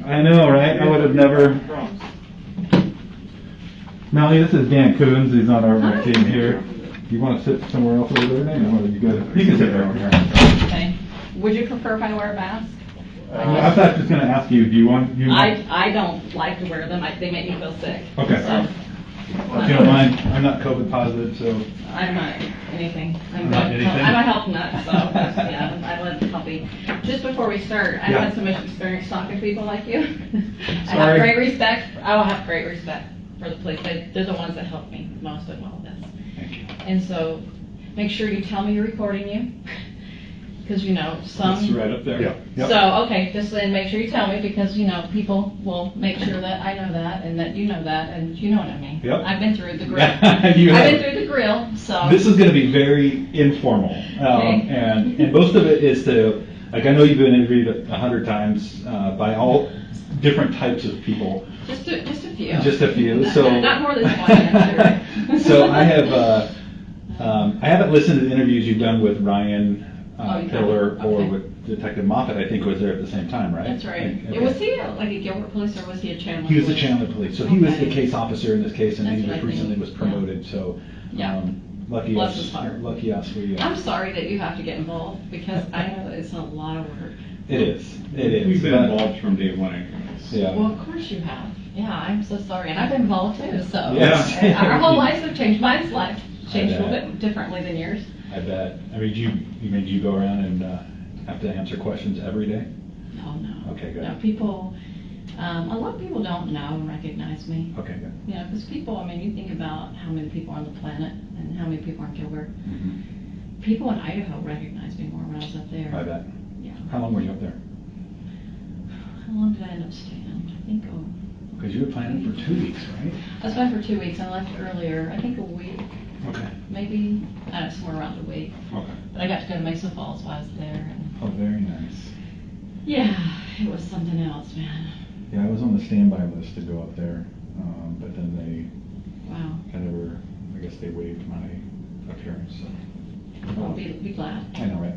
I know, right? I would have never. Melanie, this is Dan Coons. He's on our team here. You want to sit somewhere else over there, man? Or you can sit right over here. Okay. Would you prefer if I wear a mask? I was just going to ask you, do you want... I don't like to wear them. They make me feel sick. Okay. So, if you don't mind, I'm not COVID positive, so... I'm not anything. I'm anything? I'm a health nut, so yeah, I love coffee. Just before we start, I've had so much experience talking to people like you. I have great respect. I will have great respect for the police. They're the ones that help me most in all of this. Thank you. And so, make sure you tell me you're recording you. Because, some... It's right up there. Yeah. Yep. So, okay, just then make sure you tell me because, people will make sure that I know that and that you know that and you know what I mean. Yep. I've been through the grill. I've been through the grill, so... This is going to be very informal. Okay. And most of it is to... Like, I know you've been interviewed 100 times by all different types of people. Just a few. Just a few. So not more than one answer. So I haven't listened to the interviews you've done with Ryan Pillar or with Detective Moffat. I think was there at the same time, right? That's right. Okay. Was he like a Gilbert police or was he a Chandler? He was a Chandler police. So he was the case officer in this case, and he That's recently was promoted. So lucky Bless us. his heart. Lucky us. I'm sorry that you have to get involved because I know that it's a lot of work. It is. It is. We've been involved from day one. Yeah. Well, of course you have. Yeah, I'm so sorry, and I've been involved too. So yes. Our whole lives have changed. Mine's life changed a little bit differently than yours. I bet. I mean, you go around and have to answer questions every day? No. Okay, good. No, people. A lot of people don't know and recognize me. Okay, good. Because people. I mean, you think about how many people are on the planet and how many people are in Gilbert. Mm-hmm. People in Idaho recognized me more when I was up there. I bet. Yeah. How long were you up there? How long did I end up staying? I think. Because you were planning for 2 weeks, right? I was planning for 2 weeks. I left earlier. I think a week. Okay. Maybe somewhere around a week. Okay. But I got to go to Mesa Falls while I was there. And Oh, very nice. yeah, it was something else, man. Yeah, I was on the standby list to go up there, but then I guess they waived my appearance. So. Well, be glad. I know, right?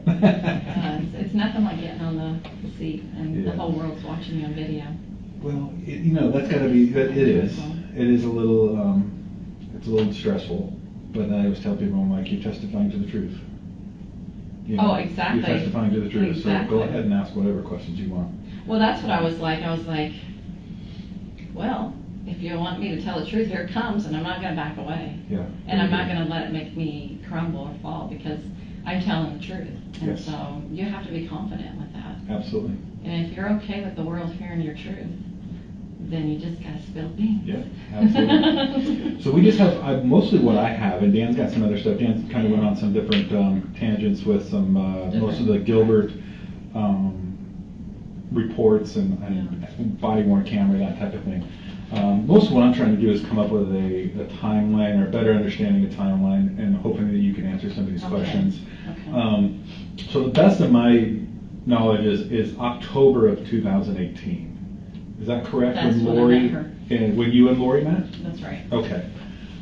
It's nothing like getting on the seat and the whole world's watching you on video. Well, that's got to be. It is. It is a little. It's a little stressful. But I always tell people, I'm like, you're testifying to the truth. Exactly. You're testifying to the truth. Exactly. So go ahead and ask whatever questions you want. Well, that's what I was like. I was like, well, if you want me to tell the truth, here it comes, and I'm not going to back away. Yeah. And I'm not going to let it make me crumble or fall because I'm telling the truth. And so you have to be confident with that. Absolutely. And if you're okay with the world hearing your truth, then you just gotta spill beans. Yeah, absolutely. So we just have mostly what I have, and Dan's got some other stuff. Dan kind of went on some different tangents with some most of the Gilbert reports and body-worn camera, that type of thing. Most of what I'm trying to do is come up with a timeline or a better understanding of timeline, and hoping that you can answer some of these questions. Okay. So the best of my knowledge is October of 2018. Is that correct? That's when when Lori, I met her. when you and Lori met? That's right. Okay.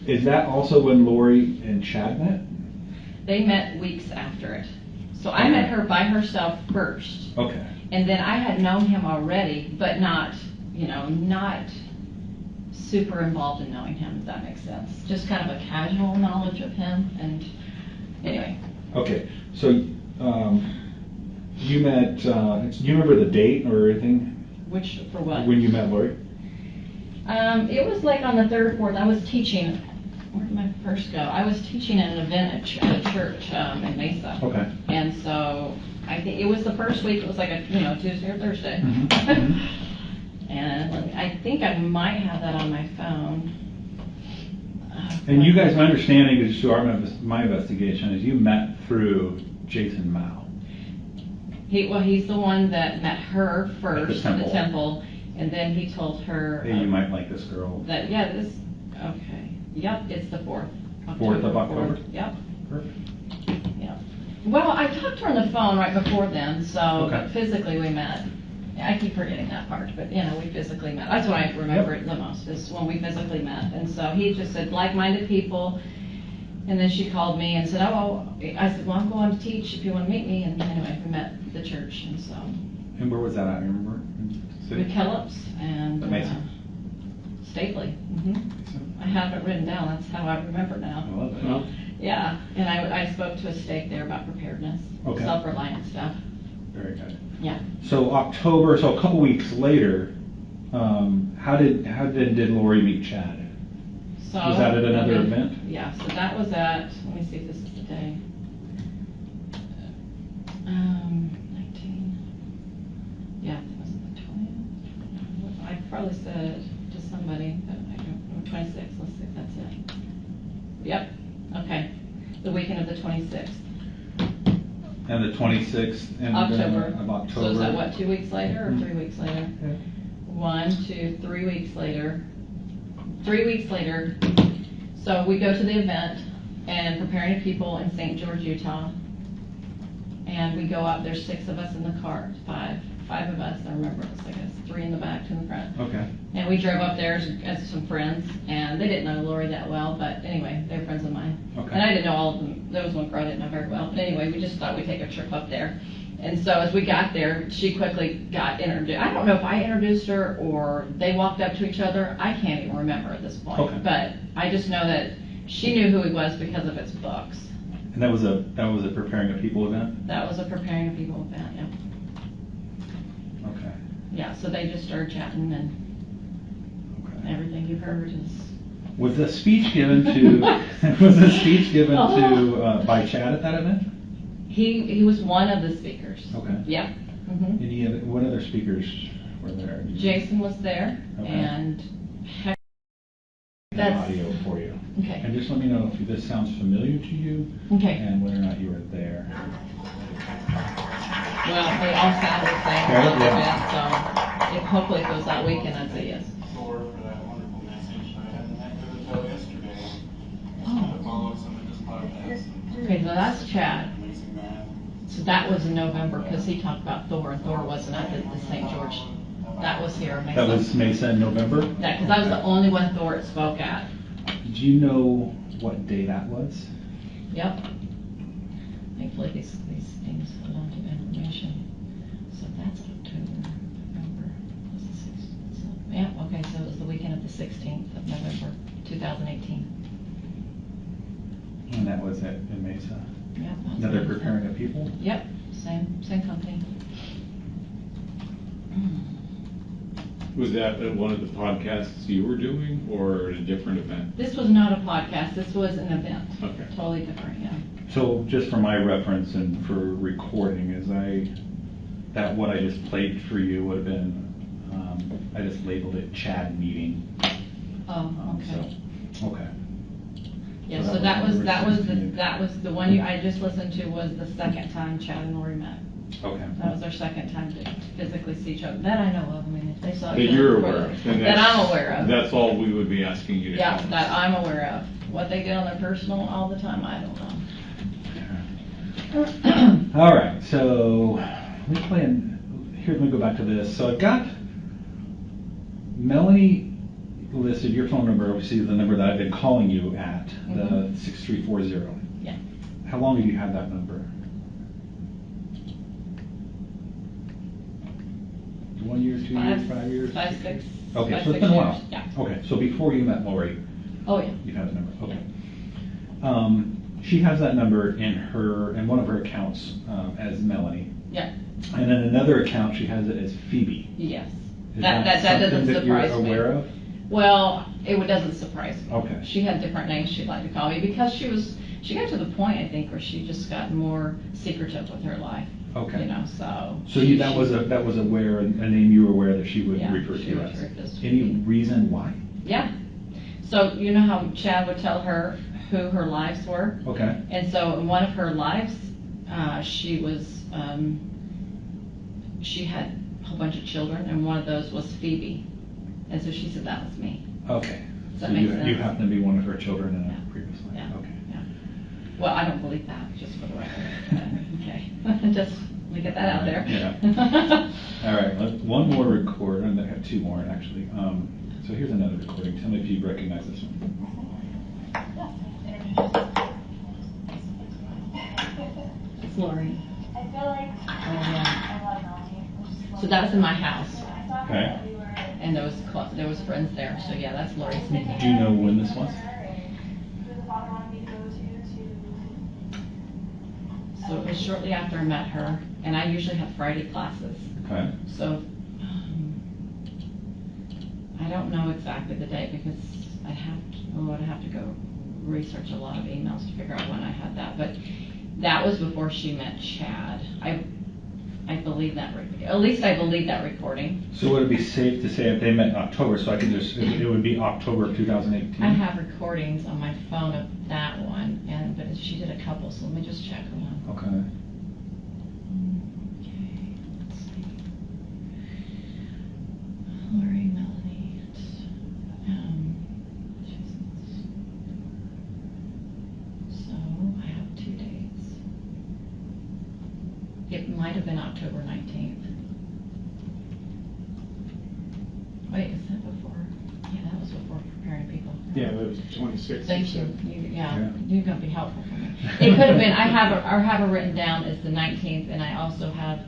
Is that also when Lori and Chad met? They met weeks after it. So I met her by herself first. Okay. And then I had known him already, but not super involved in knowing him, if that makes sense. Just kind of a casual knowledge of him. And anyway. Okay. So you met, do you remember the date or anything? For what? When you met Lori? It was like on the 3rd or 4th. I was teaching. Where did I first go? I was teaching at an event at a church in Mesa. Okay. And so I think it was the first week. It was like a Tuesday or Thursday. Mm-hmm. And I think I might have that on my phone. And you guys, my understanding is through my investigation is you met through Jason Mao. He's the one that met her first at at the temple, and then he told her. Hey, you might like this girl. That okay. Yep, it's the 4th. 4th of October? Yep. Perfect. Yep. Well, I talked to her on the phone right before then, so Okay. but physically we met. I keep forgetting that part, but we physically met. That's what I remember it the most, is when we physically met. And so he just said like-minded people. And then she called me and said, I said, well, I'm going to teach if you want to meet me. And anyway, we met at the church, and so. And where was that at, you remember? City? McKellips and Mason. Stately. I have it written down. That's how I remember now. I love it. Yeah, and I spoke to a stake there about preparedness, self-reliant stuff. Very good. Yeah. So October, so a couple weeks later, how did Lori meet Chad? So was that at another event? Yeah. So that was at. Let me see if this is the day. 19. Yeah, it was the 20th. I probably said to somebody, but I don't know. 26. Let's see if that's it. Yep. Okay. The weekend of the 26th. And the 26th of October. So is that what, 2 weeks later or 3 weeks later? Yeah. 1, 2, 3 weeks later. 3 weeks later. So we go to the event and preparing people in St. George, Utah. And we go up, there's 6 of us in the car, 5 of us, I remember it was like 3 in the back, 2 in the front. Okay. And we drove up there as some friends, and they didn't know Lori that well, but anyway, they were friends of mine. Okay. And I didn't know all of them, there was one girl I didn't know very well, but anyway, we just thought we'd take a trip up there. And so as we got there, she quickly got introduced. I don't know if I introduced her or they walked up to each other, I can't even remember at this point. Okay. But I just know that she knew who he was because of its books. And that was a Preparing a People event? That was a Preparing a People event, yeah. Okay. Yeah, so they just started chatting and everything you heard is... Was the speech given to by Chad at that event? He was one of the speakers. Okay. Yep. Mm-hmm. What other speakers were there? Jason was there, okay. And that's audio for you. Okay. And just let me know if this sounds familiar to you. Okay. And whether or not you were there. Well, they all sound the same. Yeah. So hopefully it goes that weekend, I'd say yes. For that wonderful message. I had the heck of a tell yesterday. To follow some of this podcast. Okay, so that's Chad. Amazing man. So that was in November because he talked about Thor, and Thor wasn't at the St. George. That was here in Mesa. That was Mesa in November? Yeah, because I was the only one Thor spoke at. Do you know what day that was? Yep. Thankfully these things hold on to information. So that's October, November, was the 6th. So, yeah, okay, so it was the weekend of the 16th of November, 2018. And that was in Mesa? Yep. Another Preparing a People? Yep, same company. Was that at one of the podcasts you were doing or at a different event? This was not a podcast, this was an event. Okay. Totally different, yeah. So just for my reference and for recording, what I just played for you would have been, I just labeled it Chad meeting. Oh, okay. Okay. Yeah, so that was the one I just listened to was the second time Chad and Lori met. Okay. That was their second time to physically see each other. That I know of. I mean, if they saw That each other you're before aware of. that I'm aware of. That's all we would be asking you to Yeah, tell us. that I'm aware of. What they did on their personal all the time, I don't know. All right, so let me go back to this. So I've got Melanie listed, your phone number, obviously the number that I've been calling you at, the 6340. Yeah. How long have you had that number? 1 year, 2 years, 5 years? 5, 6. Okay, so it's been a while. Yeah. Okay, so before you met Lori. Oh, yeah. You had the number, okay. She has that number in one of her accounts as Melanie. Yeah. And in another account, she has it as Phoebe. Yes. Is That doesn't something that you're surprise me. aware of? Well, it doesn't surprise me. Okay. She had different names she'd like to call me because she got to the point, I think, where she just got more secretive with her life. Okay. You know, so. That was a name you were aware that she would refer to you as. Any reason why? Yeah. So you know how Chad would tell her who her lives were? Okay. And so in one of her lives, she had a whole bunch of children, and one of those was Phoebe. And so she said that was me. Okay. Does that so make sense? You happen to be one of her children in a previous life. Yeah. Okay. Yeah. Well, I don't believe that, just for the record. Okay. Just let me get that out there. Yeah. All right. One more record, and I have 2 more actually. So here's another recording. Tell me if you recognize this one. It's Lori. I feel like Oh, yeah. I love Melanie. So that was in my house. Okay. And there was friends there, so yeah, that's Lori's. Do you know when this was? So it was shortly after I met her, and I usually have Friday classes. Okay. So I don't know exactly the date because I'd have to go research a lot of emails to figure out when I had that. But that was before she met Chad. I believe that, at least I believe that recording. So would it be safe to say if they met in October, so I can just, it would be October of 2018? I have recordings on my phone of that one, but she did a couple, so let me just check one. Okay. Okay, let's see. Lori, Melanie, so I have 2 dates. It might have been October 19th. Wait, is that before? Yeah, that was before preparing people. Yeah, that was 26. Thank you. Yeah. You're gonna be helpful for me. It could have been. I have her written down as the 19th, and I also have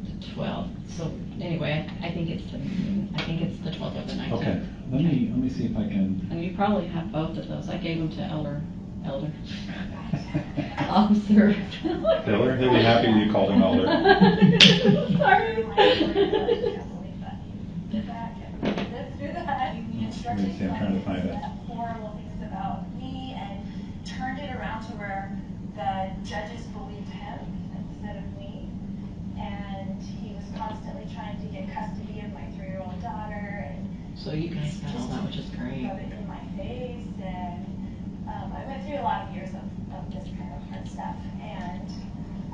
the 12th. So anyway, I think it's the 12th or the 19th. Okay. Let me see if I can. And you probably have both of those. I gave them to Elder Officer. Filler? He'll be happy you called him Elder. Sorry. Let me see, I'm trying to find it. Horrible things about me and turned it around to where the judges believed him instead of me. And he was constantly trying to get custody of my 3-year-old daughter. And So you guys got all that, which is great. Rub it in my face, and I went through a lot of years of this kind of hard stuff. And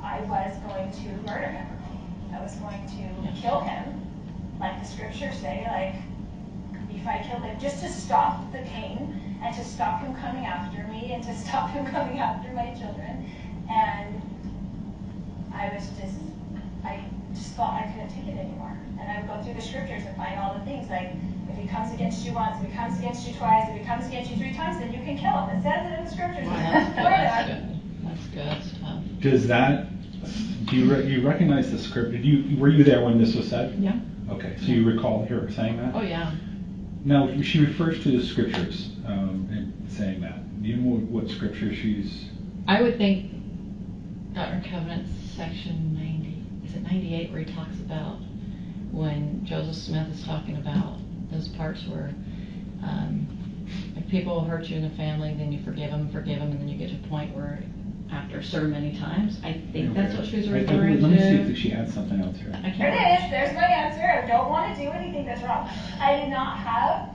I was going to murder him. I was going to kill him, like the scriptures say, like, if I killed him, just to stop the pain and to stop him coming after me and to stop him coming after my children. And I just thought I couldn't take it anymore. And I would go through the scriptures and find all the things like, if he comes against you once, if he comes against you twice, if he comes against you 3 times, then you can kill him. It says it in the scriptures. Wow, that's good stuff. Does that, do you recognize the script? Were you there when this was said? Yeah. Okay, so you recall her saying that? Oh yeah. Now, she refers to the scriptures and saying that. Do you know what scripture she's... I would think Doctrine and Covenants section 90, is it 98, where he talks about when Joseph Smith is talking about those parts where if people hurt you in the family, then you forgive them, and then you get to a point where after so many times, I think that's what she was referring to. Let me see if she adds something else here. I can't There it is. There's my answer. I don't want to do anything that's wrong. I did not have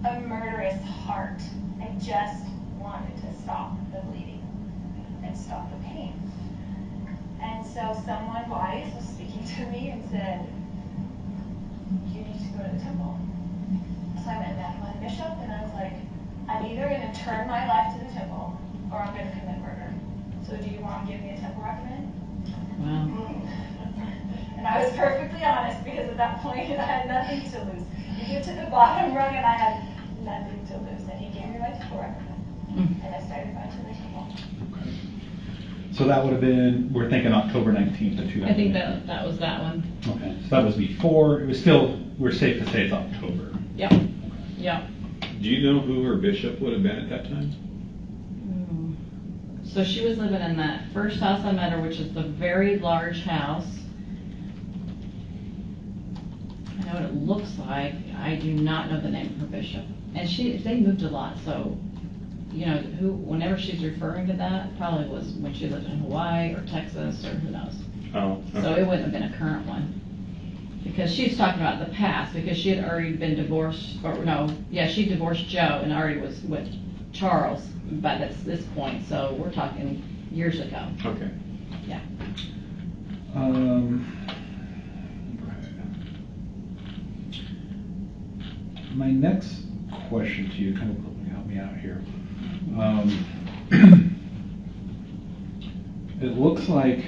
a murderous heart. I just wanted to stop the bleeding and stop the pain. And so someone wise was speaking to me and said, you need to go to the temple. So I went and met my bishop, and I was like, I'm either going to turn my life to the temple or I'm going to commit murder. So do you want to give me a temple recommend? Wow. And I was perfectly honest, because at that point I had nothing to lose. You get to the bottom rung and I had nothing to lose. And he gave me my temple recommend. And I started going to the temple. Okay. So that would have been, we're thinking October 19th of 2018. I think that was that one. Okay, so that was before, it was still, we're safe to say it's October. Yep. Okay. Yep. Do you know who her bishop would have been at that time? So she was living in that first house I met her, which is the very large house. I know what it looks like. I do not know the name of her bishop. And they moved a lot, so whenever she's referring to that, probably was when she lived in Hawaii or Texas or who knows. Oh. Okay. So it wouldn't have been a current one. Because she was talking about the past, because she had already been divorced, she divorced Joe and already was with Charles by this point, so we're talking years ago. Okay. Yeah. My next question to you, kind of help me out here. It looks like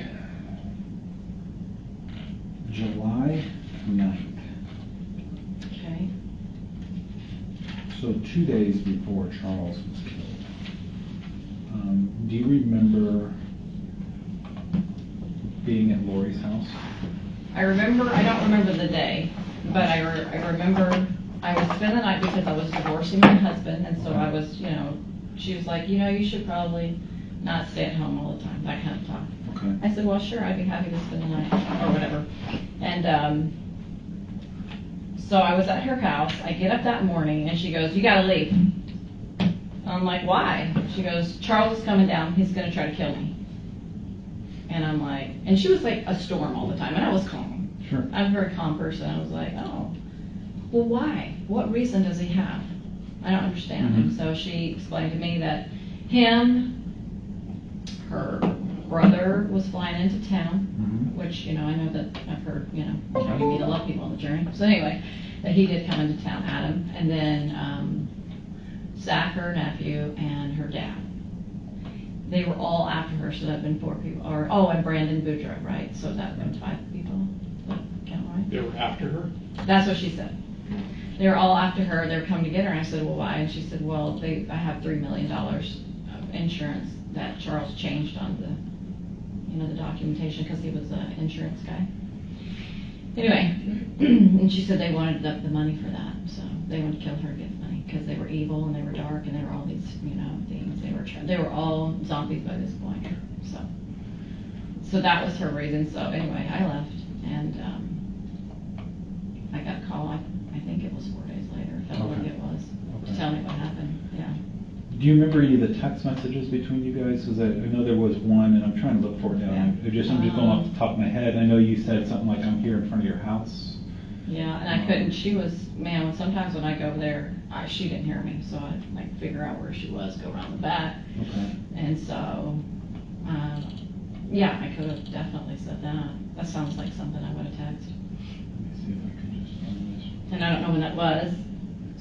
July 9th. Okay. So 2 days before Charles was killed. Do you remember being at Lori's house? I don't remember the day, but I remember I would spend the night because I was divorcing my husband, and so I was, she was like, you should probably not stay at home all the time, that kind of talk. Okay. I said, well, sure, I'd be happy to spend the night, or whatever. And so I was at her house. I get up that morning, and she goes, you gotta leave. I'm like, why? She goes, Charles is coming down. He's gonna try to kill me. And I'm like, and she was like a storm all the time, and I was calm. Sure. I'm a very calm person. I was like, oh, well, why? What reason does he have? I don't understand. Mm-hmm. And so she explained to me that her brother was flying into town, which, I know that I've heard, you meet a lot of people on the journey. So anyway, that he did come into town, Adam, and then Zach, her nephew, and her dad. They were all after her, so that'd been 4 people. And Brandon Boudreaux, right? So that'd been 5 people. Does that count right? They were after her? That's what she said. They were all after her. They were coming to get her, and I said, well, why? And she said, well, I have $3 million of insurance that Charles changed on the documentation because he was an insurance guy. Anyway, and she said they wanted the money for that, so they wanted to kill her to get the money because they were evil and they were dark and they were all these, things. They were all zombies by this point. So that was her reason. So anyway, I left, and I got a call. I think it was 4 days later. It felt like it was to tell me what happened. Yeah. Do you remember any of the text messages between you guys? Because I know there was one, and I'm trying to look for it now. I'm just going off the top of my head. I know you said something like, I'm here in front of your house. Yeah, and I couldn't. She was, sometimes when I go there, she didn't hear me, so I'd figure out where she was, go around the back. Okay. And so, I could have definitely said that. That sounds like something I would have texted. Let me see if I can just find this. And I don't know when that was.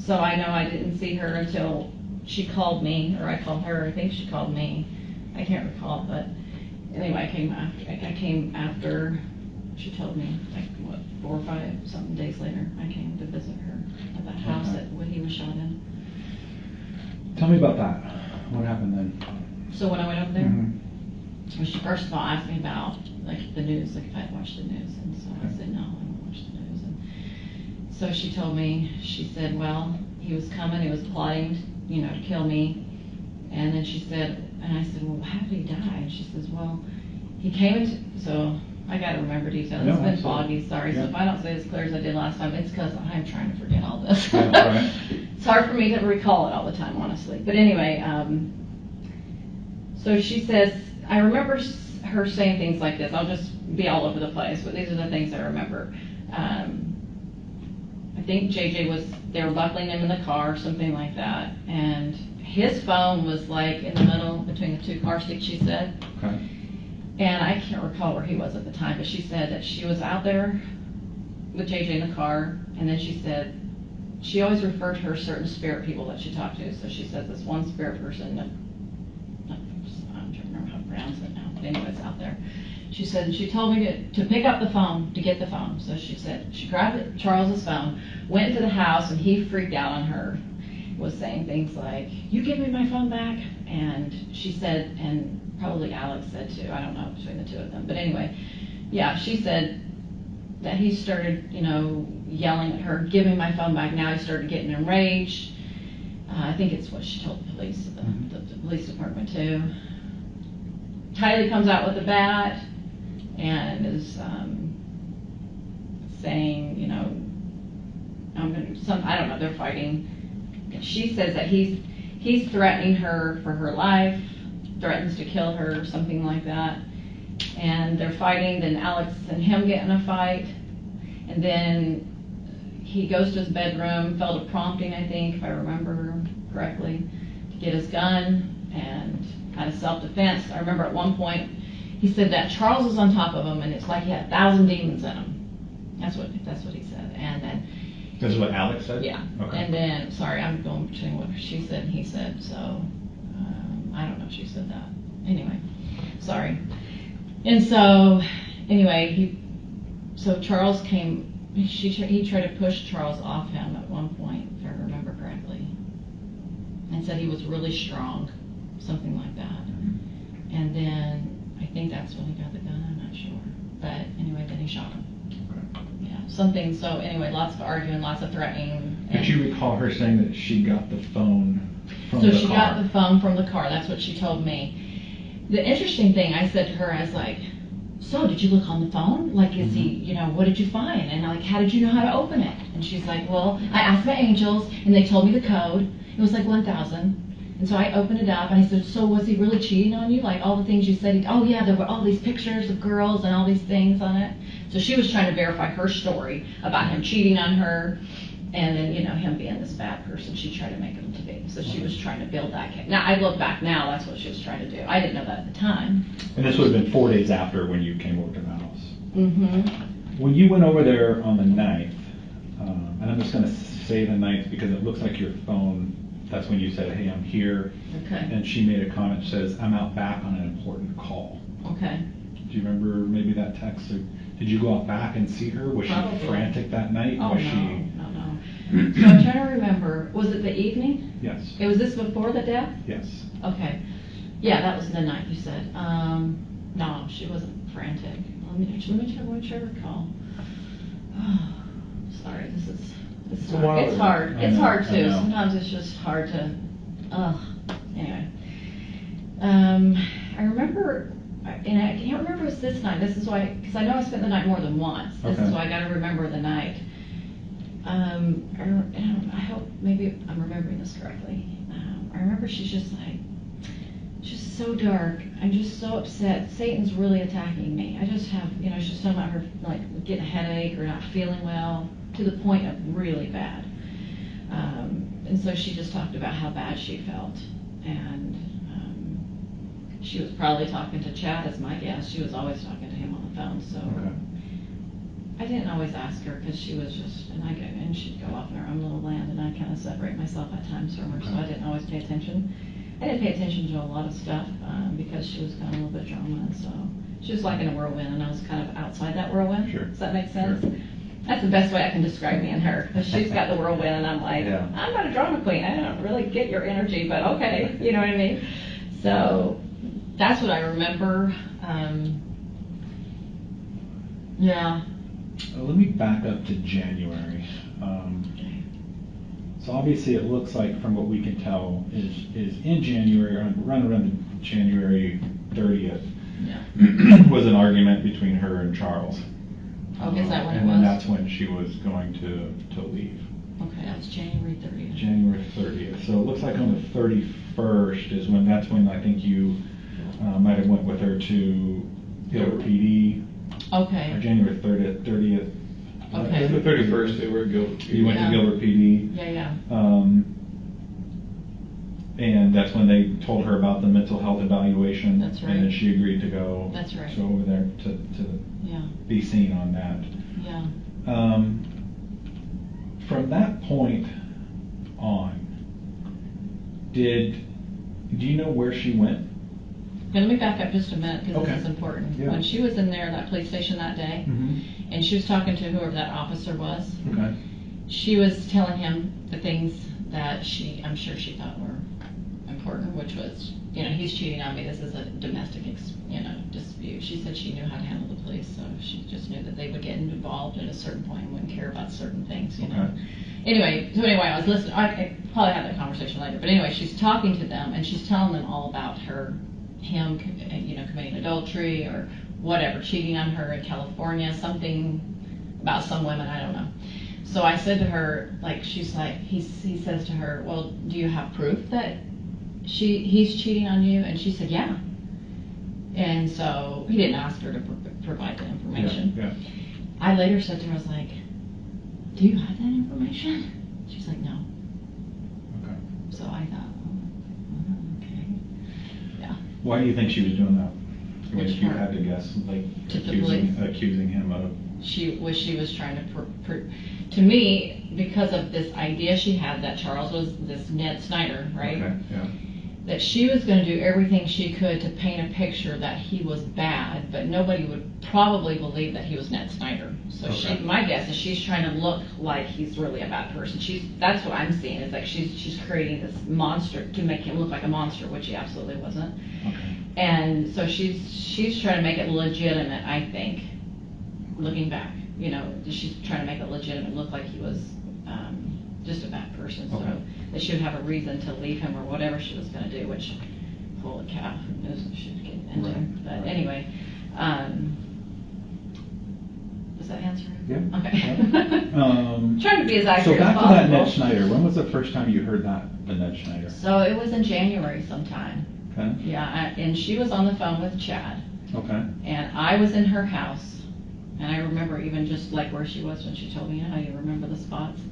So I know I didn't see her until she called me, or I called her. I think she called me. I can't recall, but anyway, I came after she told me, 4 or 5 something days later. I came to visit her at that house that he was shot in. Tell me about that. What happened then? So when I went over there, she first of all asked me about the news, if I had watched the news, and so I said no, I don't watch the news. And so she told me, she said, well, he was coming, he was plotting, to kill me. And then she said, and I said, well, how did he die? And she says, well, he came so I got to remember details. It's been foggy, sorry. So if I don't say as clear as I did last time, it's because I'm trying to forget all this. Right. It's hard for me to recall it all the time, honestly. But anyway, so she says, I remember her saying things like this. I'll just be all over the place, but these are the things I remember. I think JJ they were buckling him in the car, something like that. And his phone was in the middle between the 2 car seats, she said. Okay. And I can't recall where he was at the time, but she said that she was out there with JJ in the car, and then she said she always referred to her certain spirit people that she talked to. So she said this one spirit person, I'm trying to remember how to pronounce it now, but anyway, it's out there. She said, she told me to pick up the phone, to get the phone. So she said, she grabbed Charles's phone, went into the house, and he freaked out on her, was saying things like, you give me my phone back? And she said, and probably Alex said too, I don't know between the 2 of them, but anyway, she said that he started, yelling at her, give me my phone back. Now he started getting enraged. I think it's what she told the police, the police department too. Tylee comes out with a bat and is saying, I don't know, they're fighting. She says that he's threatening her for her life, threatens to kill her, something like that. And they're fighting, then Alex and him get in a fight, and then he goes to his bedroom, felt a prompting, I think, if I remember correctly, to get his gun, and out of self-defense. I remember at one point, he said that Charles was on top of him, and it's like he had 1,000 demons in him. That's what he said. And then This is what Alex said? yeah. Okay. And then, sorry, I'm going between what she said and he said, so I don't know if she said that. Anyway, sorry. And so, anyway, so Charles came, he tried to push Charles off him at one point, if I remember correctly, and said he was really strong, something like that. And then I think that's when he got the gun, I'm not sure. But anyway, then he shot him. something. So anyway, lots of arguing, lots of threatening. Could you recall her saying that she got the phone from So the she car? got the phone from the car. That's what she told me. The interesting thing, I said to her, I was like, so did you look on the phone? Like, is he, you know, what did you find? And like, how did you know how to open it? And she's like, well, I asked my angels and they told me the code. It was like 1,000. And so I opened it up and I said, so was he really cheating on you? Like all the things you said, oh yeah, there were all these pictures of girls and all these things on it. So she was trying to verify her story about him cheating on her and then, you know, him being this bad person she tried to make him to be. So she was trying to build that case. Now, I look back now, that's what she was trying to do. I didn't know that at the time. And this would have been 4 days after when you came over to the house. Mm-hmm. When you went over there on the 9th, and I'm just going to say the 9th because it looks like your phone, that's when you said, hey, I'm here. Okay. And she made a comment that says, I'm out back on an important call. Okay. Do you remember maybe that text? Or did you go out back and see her? Was Probably. she frantic that night? Oh, Was no, she... no. So I'm trying to remember, was it the evening? Yes. Was this before the death? Yes. Okay. Yeah, that was the night you said. No, she wasn't frantic. Let me try to recall. Oh, sorry, it's hard. It's hard. It's hard too. Sometimes it's just hard to, anyway. I remember, and I can't remember if it was this night. This is why, because I know I spent the night more than once. This is why I got to remember the night. I hope maybe I'm remembering this correctly. I remember she's just like, just so dark. I'm just so upset. Satan's really attacking me. I just have, you know, she's just talking about her like getting a headache or not feeling well to the point of really bad. And so she just talked about how bad she felt. And she was probably talking to Chad, as my guess. She was always talking to him on the phone. So I didn't always ask her because she was just, and she'd go off in her own little land, and I kind of separate myself at times from her. So I didn't always pay attention. I didn't pay attention to a lot of stuff because she was kind of a little bit drama. So she was like in a whirlwind, and I was kind of outside that whirlwind. Sure. Does that make sense? Sure. That's the best way I can describe me and her, because she's got the whirlwind, and I'm like, Yeah. I'm not a drama queen. I don't really get your energy, but okay, you know what I mean? So that's what I remember. Yeah. Let me back up to January. So obviously it looks like from what we can tell is in January, around January 30th, Yeah. was an argument between her and Charles. Okay, is that when it and was? then that's when she was going to leave. Okay, that was January 30th. January 30th. So it looks like on the 31st is when that's when I think you might have went with her to Gilbert PD. Okay. Or January 30th. Okay. The 31st, they were at Gilbert. You went Yeah. to Gilbert PD. Yeah. And that's when they told her about the mental health evaluation. That's right. And then she agreed to go. That's right. So over there to Yeah. be seen on that. Yeah. From that point on, do you know where she went? Okay, let me back up just a minute because Okay. this is important. Yeah. When she was in there, that police station that day, and she was talking to whoever that officer was, Okay. she was telling him the things that I'm sure she thought were important, which was, you know, he's cheating on me. This is a domestic, dispute. She said she knew how to handle the police, so she just knew that they would get involved at a certain point and wouldn't care about certain things, you know. Okay. Anyway, I was listening. I probably have that conversation later, but anyway, she's talking to them and she's telling them all about him, committing adultery or whatever, cheating on her in California, something about some women, I don't know. So I said to her, she's like, he says to her, well, do you have proof that he's cheating on you? And she said, yeah. And so he didn't ask her to provide the information. Yeah. I later said to her, I was like, do you have that information? She's like, no. Okay. So I thought, okay. Yeah. Why do you think she was doing that? I mean, Which if you part? had to guess, To the police? accusing him of. She was trying to, to me, because of this idea she had that Charles was this Ned Snyder, right? Okay. Yeah. That she was going to do everything she could to paint a picture that he was bad, but nobody would probably believe that he was Ned Snyder. So Okay. my guess is she's trying to look like he's really a bad person. That's what I'm seeing, is like she's creating this monster to make him look like a monster, which he absolutely wasn't. Okay. And so she's trying to make it legitimate, I think, looking back. you know, she's trying to make it legitimate, look like he was just a bad person. Okay. So that she would have a reason to leave him or whatever she was going to do, which, holy cow, who knows what she would get into. Right, But right. anyway, does that answer? Yeah. Okay. Trying to be as So accurate back as to that possible. Ned Schneider. When was the first time you heard the Ned Schneider? So it was in January sometime. Okay. Yeah, and she was on the phone with Chad. Okay. And I was in her house, and I remember even just like where she was when she told me, you remember the spots? I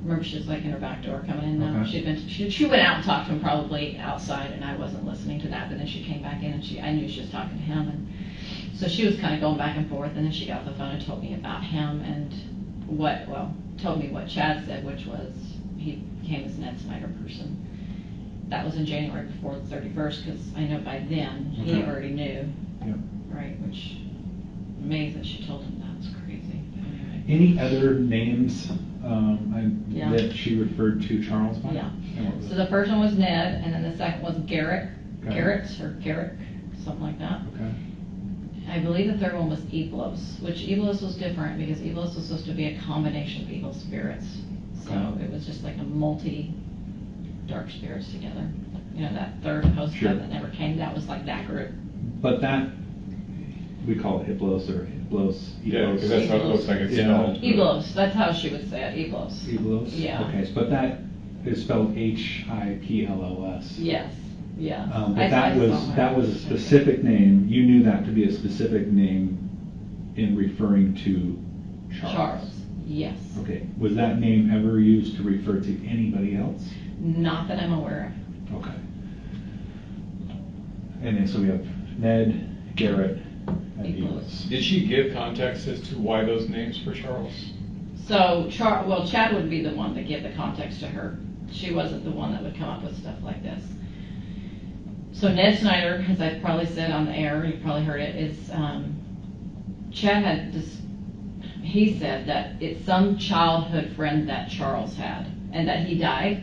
remember she was like in her back door coming in now. Okay. She went out and talked to him probably outside, and I wasn't listening to that, but then she came back in, and I knew she was talking to him, and so she was kind of going back and forth, and then she got off the phone and told me about him and told me what Chad said, which was he became this Ned Snyder person. That was in January before the 31st, because I know by then he Okay. already knew. Yep. Right, which amazing that she told him that. It's crazy. But anyway. Any other names Yeah. that she referred to Charles by? Yeah. And what was So it? the first one was Ned, and then the second was Garrett. Okay. Garrett, something like that. Okay. I believe the third one was Eblos, which Eblos was different because Eblos was supposed to be a combination of evil spirits. So Okay. it was just like a dark spirits together. You know, that third host Sure. that never came, that was like that group. But that, we call it Hiplos or Hiplos. Yeah, because that's how it looks like it's Yeah. spelled. Eblos, that's how she would say it, Eblos. Hiplos? Yeah. Okay, but that is spelled Hiplos. Yes, yeah. But that was a specific name. You knew that to be a specific name in referring to Charles. Yes. Okay. Was that name ever used to refer to anybody else? Not that I'm aware of. Okay. And then so we have Ned, Garrett, and Eblos. Did she give context as to why those names for Charles? So, Chad would be the one that gave the context to her. She wasn't the one that would come up with stuff like this. So Ned Snyder, as I've probably said on the air, you probably heard it, is Chad had this, he said that it's some childhood friend that Charles had, and that he died,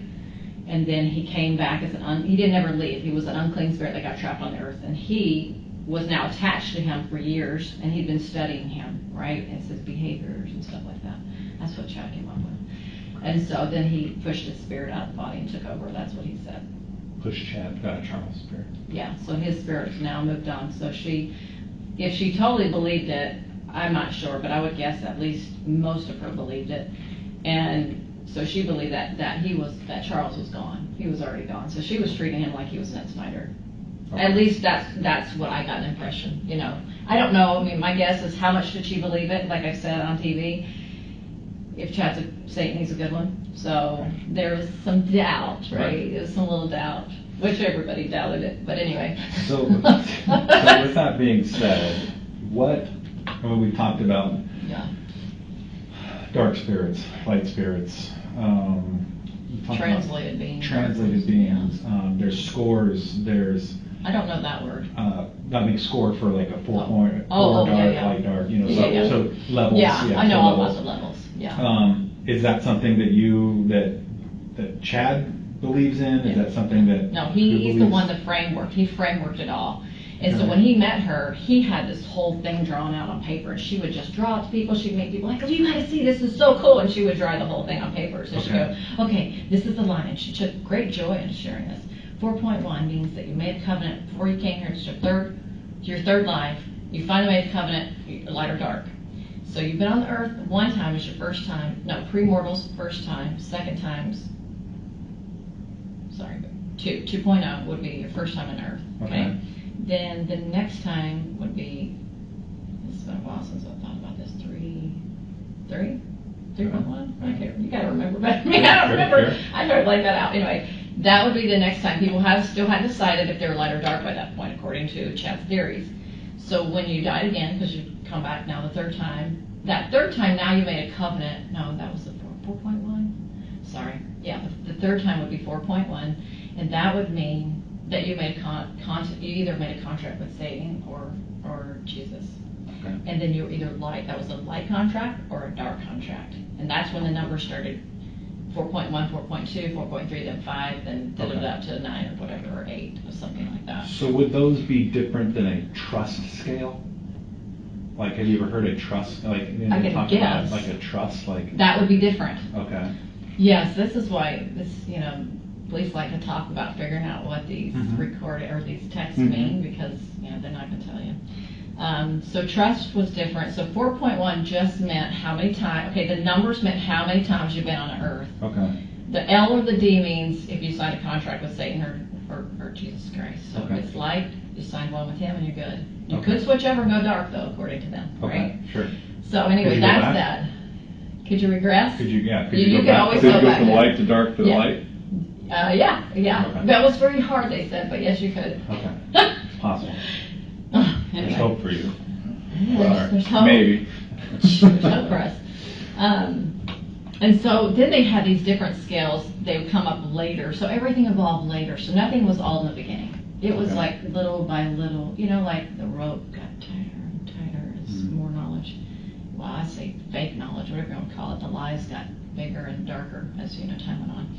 and then he came back as he didn't ever leave. He was an unclean spirit that got trapped on the earth, and he was now attached to him for years, and he'd been studying him, right? And his behaviors and stuff like that. That's what Chad came up with. And so then he pushed his spirit out of the body and took over. That's what he said. Push Chad, Charles' spirit. Yeah, so his spirit's now moved on. So if she totally believed it, I'm not sure, but I would guess at least most of her believed it. And so she believed that Charles was gone. He was already gone. So she was treating him like he was Ned Snyder. Okay. At least that's what I got an impression, you know. I don't know, I mean, my guess is how much did she believe it, like I said on TV. If Chad's a Satan, he's a good one. So there was some doubt, right? There was some little doubt, which everybody doubted it, but anyway. So with that being said, when we talked about Yeah. dark spirits, light spirits, we talked about Translated beings. translated beings, there's scores, there's I don't know that word. that makes score for like a 4 point, Oh, dark, yeah, yeah. light, dark, you know, Yeah, so, yeah. so levels. Yeah, I know so all levels. about the levels. Yeah. Is that something that Chad believes in? Is that something that No, you he's the believes? one that frameworked. He frameworked it all. And so Okay. when he met her, he had this whole thing drawn out on paper, and she would just draw it to people. She'd make people like, "Oh, you gotta see, this is so cool," and she would draw the whole thing on paper. So she'd go, "Okay, this is the line," and she took great joy in sharing this. 4.1 means that you made a covenant before you came here. It's your third life. You finally made a covenant, light or dark. So you've been on the earth one time is your first time. No, pre-mortals, first time. Second time's, 2.0 would be your first time on earth. Okay. Then the next time would be, it's been a while since I've thought about this, 3.1? Okay, you gotta remember better than me. I don't remember. I tried to blank that out. Anyway, that would be the next time. People still hadn't decided if they were light or dark by that point, according to Chad's theories. So when you died again, because you come back now the third time, that third time now you made a covenant. No, that was the 4.1? Sorry. Yeah, the third time would be 4.1, and that would mean that you made you either made a contract with Satan or Jesus. Okay. And then you were either that was a light contract or a dark contract. And that's when the numbers started 4.1, 4.2, 4.3, then 5, then up to 9 or whatever, or 8 or something like that. So would those be different than a trust scale? Like, have you ever heard a trust? Like, I could talk guess. about like a trust, like. That would be different. Okay. Yes, this is why police like to talk about figuring out what these recorded or these texts mean, because they're not going to tell you. So trust was different. So 4.1 just meant how many times. Okay, the numbers meant how many times you've been on earth. Okay. The L or the D means if you signed a contract with Satan or Jesus Christ. So Okay. if it's light, you signed one with him and you're good. You Okay. could switch over and go dark though, according to them. Okay. Right? Sure. So anyway, Could you go that's back? that. Could you regress? Could you? Yeah. Could You you, go could back? always Did go it go back from there. light to dark to Yeah. light? Yeah. Okay. That was very hard, they said, but yes, you could. Okay. It's possible. Anyway. There's hope for you. There's hope. Maybe. There's hope for us. And so then they had these different scales. They would come up later. So everything evolved later. So nothing was all in the beginning. It was Okay. like little by little, like the rope got tighter and tighter as more knowledge. Well, I say fake knowledge, whatever you want to call it. The lies got bigger and darker as time went on.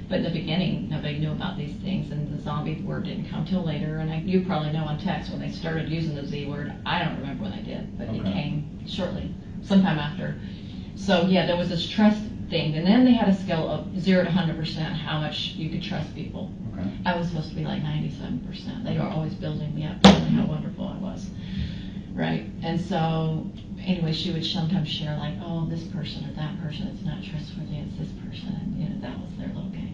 But in the beginning, nobody knew about these things, and the zombie word didn't come till later. And you probably know on text when they started using the Z word. I don't remember when they did, but it Okay. came shortly, sometime after. So yeah, there was this trust thing, and then they had a scale of 0 to 100% how much you could trust people. Okay. I was supposed to be like 97%. They were always building me up, telling me how wonderful I was, right? And so anyway, she would sometimes share like, oh, this person or that person, it's not trustworthy, it's this person, and that was their little game.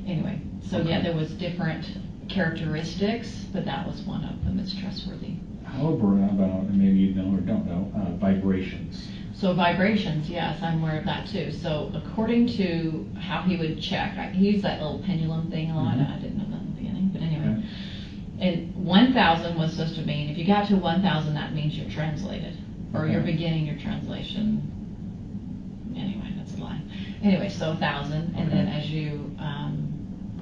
Anyway, so yeah, there was different characteristics, but that was one of them. It's trustworthy. How about, and maybe you know or don't know, vibrations? So vibrations, yes, I'm aware of that too. So according to how he would check, he used that little pendulum thing a lot. I didn't know that in the beginning, but anyway. Okay. And 1,000 was supposed to mean, if you got to 1,000, that means you're translated, or Okay. you're beginning your translation. Anyway, that's a lie. Anyway, so 1,000, and then as you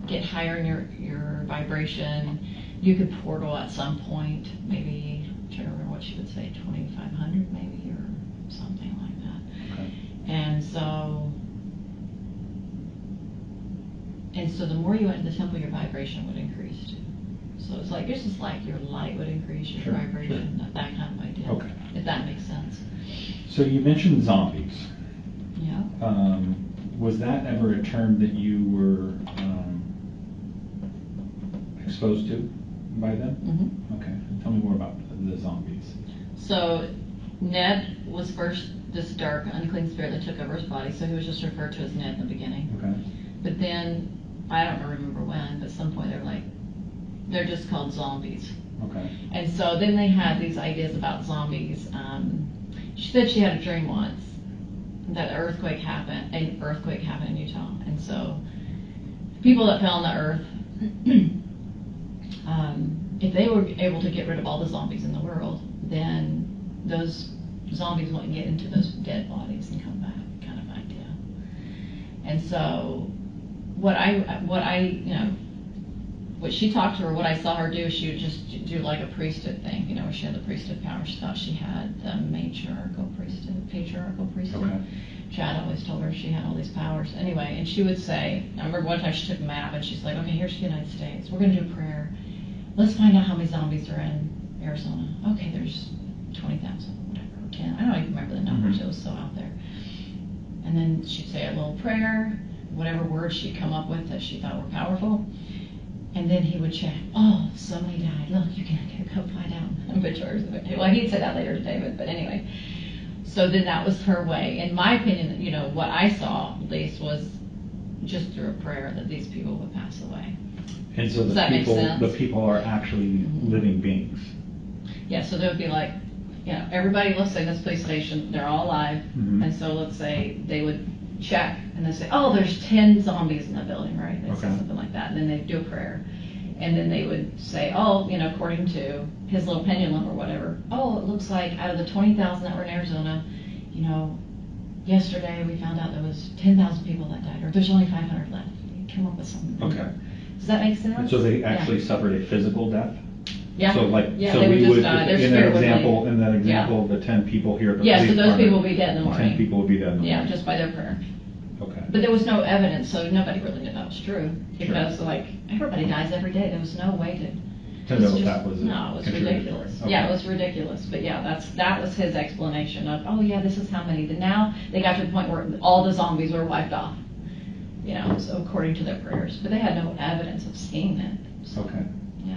get higher in your vibration, you could portal at some point, maybe, I'm trying to remember what she would say, 2,500 maybe, or something like that. Okay. And so the more you went into the temple, your vibration would increase too. So it's just like your light would increase, your Sure, vibration, that kind of idea. Okay. If that makes sense. So you mentioned zombies. Yeah. Was that ever a term that you were exposed to by them? Mm-hmm. Okay. Tell me more about the zombies. So Ned was first this dark, unclean spirit that took over his body, so he was just referred to as Ned in the beginning. Okay. But then, I don't remember when, but at some point they're just called zombies. Okay. And so then they had these ideas about zombies. She said she had a dream once that an earthquake happened in Utah. And so people that fell on the earth, if they were able to get rid of all the zombies in the world, then those zombies wouldn't get into those dead bodies and come back, kind of idea. And so what she talked to her, what I saw her do, she would just do like a priesthood thing, where she had the priesthood power. She thought she had the patriarchal priesthood. Okay. Chad always told her she had all these powers. Anyway, and she would say, I remember one time she took a map and she's like, okay, here's the United States. We're going to do a prayer. Let's find out how many zombies are in Arizona. Okay, there's 20,000, whatever, or 10. I don't even remember the numbers. It was so out there. And then she'd say a little prayer, whatever words she'd come up with that she thought were powerful. And then he would check, oh, somebody died. Look, you can go find out obituaries of it. Well, he'd say that later to David, but anyway. So then that was her way. In my opinion, what I saw, at least, was just through a prayer that these people would pass away. And so Does that make sense? the people are actually living beings. Yeah, so there would be like, everybody, let's say this police station, they're all alive. And so let's say they would check and they say, oh, there's 10 zombies in the building, right? They'd say something like that. And then they'd do a prayer. And then they would say, oh, according to his little pendulum or whatever, oh, it looks like out of the 20,000 that were in Arizona, yesterday we found out there was 10,000 people that died, or there's only 500 left. You come up with something. Okay. Does that make sense? And so they actually suffered a physical death? Yeah. So they would just die. Their in spirit that would example of the 10 people here at the so police those department, people would be dead in the morning. 10 people would be dead in the morning. Yeah, just by their prayer. Okay. But there was no evidence, so nobody really knew that was true. Because, everybody dies every day. There was no way to know if that was a No, it was contributor. ridiculous. Okay. Yeah, it was ridiculous. But yeah, that was his explanation of, oh yeah, this is how many. But now they got to the point where all the zombies were wiped off. You know, so according to their prayers. But they had no evidence of seeing it. So, Okay. yeah.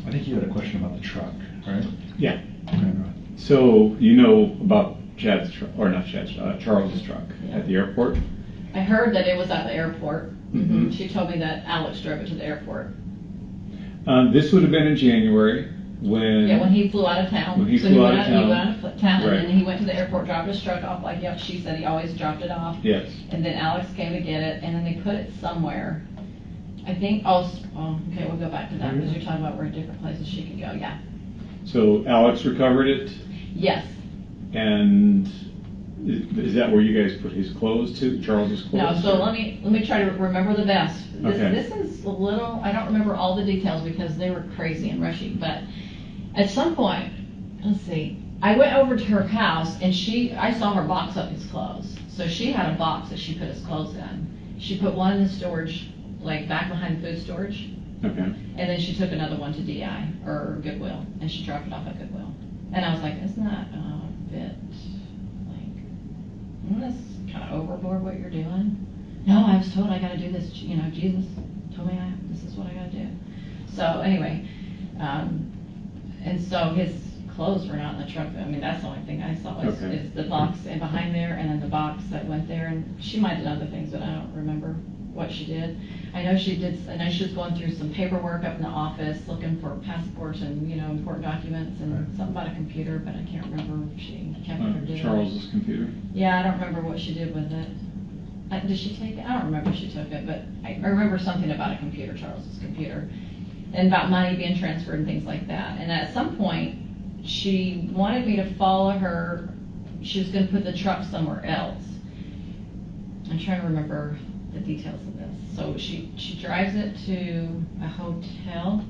I think you had a question about the truck, right? Yeah. Okay, go ahead. So you know about Chad's truck, or not Chad's, Charles's truck Yeah. at the airport? I heard that it was at the airport. Mhm. She told me that Alex drove it to the airport. This would have been in January when. Yeah, when he flew out of town. When he So flew went out of He town. went out of town, Right. and then he went to the airport, dropped his truck off, like yep, she said he always dropped it off. Yes. And then Alex came to get it, and then they put it somewhere. I think, okay, we'll go back to that, because you're talking about where different places she could go, yeah. So Alex recovered it, Yes. and is that where you guys put his clothes to, Charles's No, clothes? so let me try to remember the best. Okay. This is a little, I don't remember all the details because they were crazy and rushy, but at some point, let's see, I went over to her house and I saw her box up his clothes. So she had a box that she put his clothes in. She put one in the storage, like back behind food storage, Okay. and then she took another one to DI or Goodwill, and she dropped it off at Goodwill. And I was like, isn't that a bit, like, isn't this kind of overboard what you're doing? No, I was told I got to do this. You know, Jesus told me this is what I got to do. So anyway, and so his clothes were not in the truck. I mean, that's the only thing I saw is the box and behind there, and then the box that went there. And she might have done other things, but I don't remember what she did. I know she was going through some paperwork up in the office, looking for passports and, you know, important documents and something about a computer, but I can't remember if she kept it or did. Charles's computer? Yeah, I don't remember what she did with it. Did she take it? I don't remember if she took it, but I remember something about a computer, Charles's computer, and about money being transferred and things like that. And at some point, she wanted me to follow her. She was going to put the truck somewhere else. I'm trying to remember the details of this. So she drives it to a hotel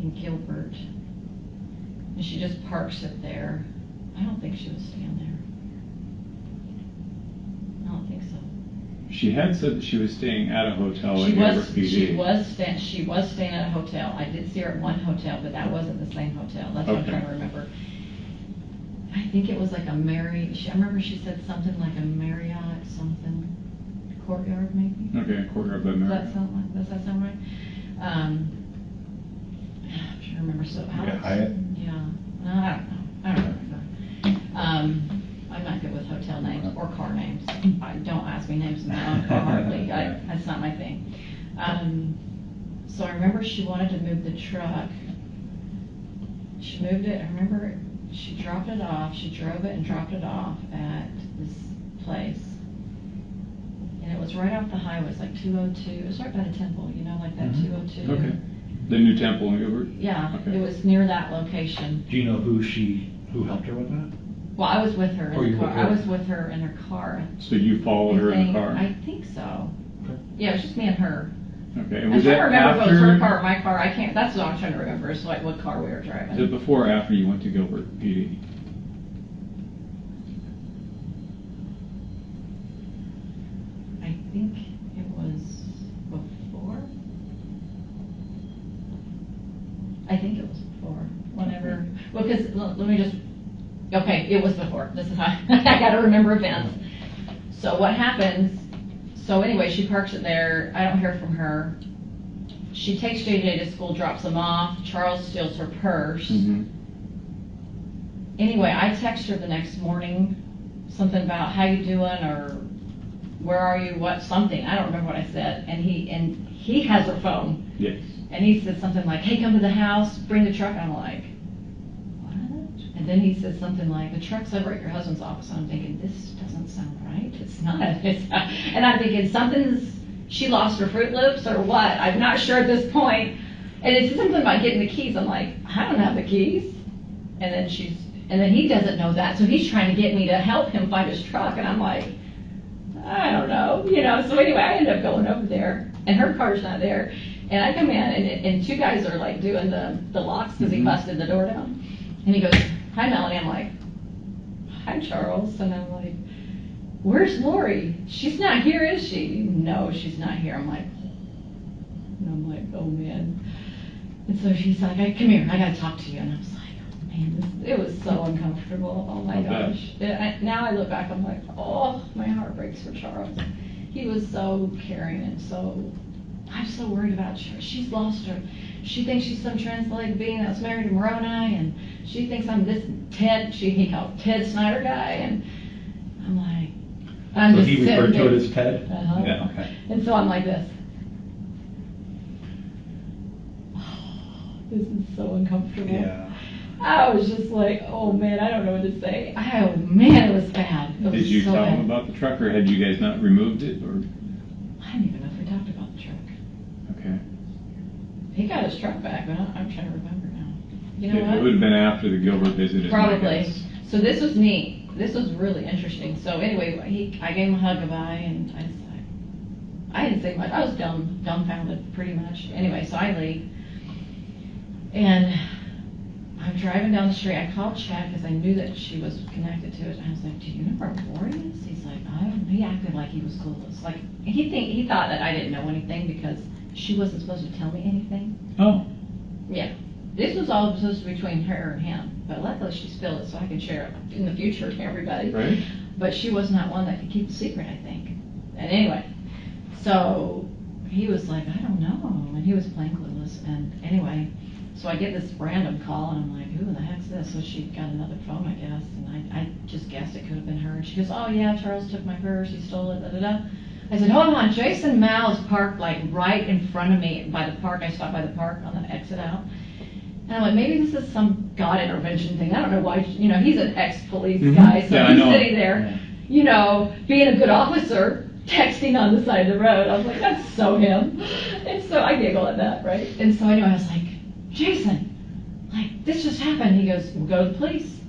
in Gilbert, and she just parks it there. I don't think she was staying there. I don't think so. She had said that she was staying at a hotel She in was, Gilbert, PD. she was staying at a hotel. I did see her at one hotel, but that wasn't the same hotel. That's what I'm Okay. trying to remember. I think it was like a I remember she said something like a Marriott something, Courtyard maybe? Okay, Courtyard by Does Marriott. does that sound right? I'm trying to remember, so Alex. Hyatt? Yeah, no, I don't remember. I'm not good with hotel names or car names. Don't ask me names now, hardly, that's not my thing. So I remember she wanted to move the truck. She moved it, I remember she dropped it off, she drove it and dropped it off at this place. And it was right off the highway, it's like 202, it was right by the temple, you know, like that Mhm. 202. Okay. The new temple in Gilbert? Yeah, Okay. it was near that location. Do you know who helped her with that? Well, I was with her Oh, in you the were car. with her? I was with her in her car. So you followed her in the car? I think so. Okay. Yeah, it was just me and her. Okay, and I'm was trying that to remember if it was her car or after, my car. I can't, that's what I'm trying to remember, is like what car we were is it driving. before or after you went to Gilbert PD? I think it was before. I think it was before, whenever, well, because, let me just, okay, it was before. This is how, I gotta remember events. So what happens, so anyway, she parks it there, I don't hear from her. She takes JJ to school, drops him off, Charles steals her purse. Mm-hmm. Anyway, I text her the next morning, something about how you doing, or where are you, what, something, I don't remember what I said, and he has her phone. Yes. And he said something like, hey, come to the house, bring the truck. I'm like, what? And then he said something like, the truck's over at your husband's office. I'm thinking, this doesn't sound right. It's not. And I'm thinking, she lost her Fruit Loops or what? I'm not sure at this point. And it's something about getting the keys. I'm like, I don't have the keys. And then he doesn't know that. So he's trying to get me to help him find his truck. And I'm like, I don't know. So anyway, I end up going over there and her car's not there. And I come in, and two guys are like doing the locks because he busted the door down. And he goes, hi, Melanie. I'm like, hi, Charles. And I'm like, where's Lori? She's not here, is she? No, she's not here. I'm like, And I'm like, oh man. And so she's like, hey, come here, I gotta talk to you. And I was like, oh man, it was so uncomfortable. Oh my gosh. Now I look back, I'm like, oh, my heart breaks for Charles. He was so caring and so, I'm so worried about her. She's lost her. She thinks she's some translated being that was married to Moroni, and she thinks I'm this Ted, he called Ted Snyder guy, and I'm like, so he referred to it as Ted? Uh-huh. Yeah, okay. And so I'm like this. This is so uncomfortable. Yeah. I was just like, oh man, I don't know what to say. Oh man, it was bad. It was Did you so tell bad. him about the truck, or had you guys not removed it, or? I don't even know if we talked about the truck. Okay. He got his truck back, but I'm trying to remember now. You know what? It would have been after the Gilbert visit. Probably. So this was neat. This was really interesting. So anyway, I gave him a hug goodbye, and I was like, I didn't say much. I was dumbfounded pretty much. Anyway, so I leave, and I'm driving down the street. I called Chad because I knew that she was connected to it. And I was like, do you know where Lori is? He's like, I don't know. He acted like he was clueless. Like he thought that I didn't know anything because she wasn't supposed to tell me anything. Oh. Yeah. This was all supposed to be between her and him, but luckily she spilled it so I can share it in the future to everybody. Right. But she was not one that could keep a secret, I think. And anyway, so he was like, I don't know, and he was plain clueless. And anyway, so I get this random call, and I'm like, who the heck's this? So she got another phone, I guess, and I just guessed it could have been her. And she goes, oh yeah, Charles took my purse, he stole it, da-da-da. I said, hold on, Jason Mal is parked like right in front of me by the park. I stopped by the park on the exit out. And I'm like, maybe this is some God intervention thing. I don't know why, he's an ex-police guy, so Yeah, I he's know. sitting there, being a good officer, texting on the side of the road. I was like, that's so him. And so I giggle at that, right? And so anyway, I was like, Jason, like, this just happened. He goes, well, go to the police.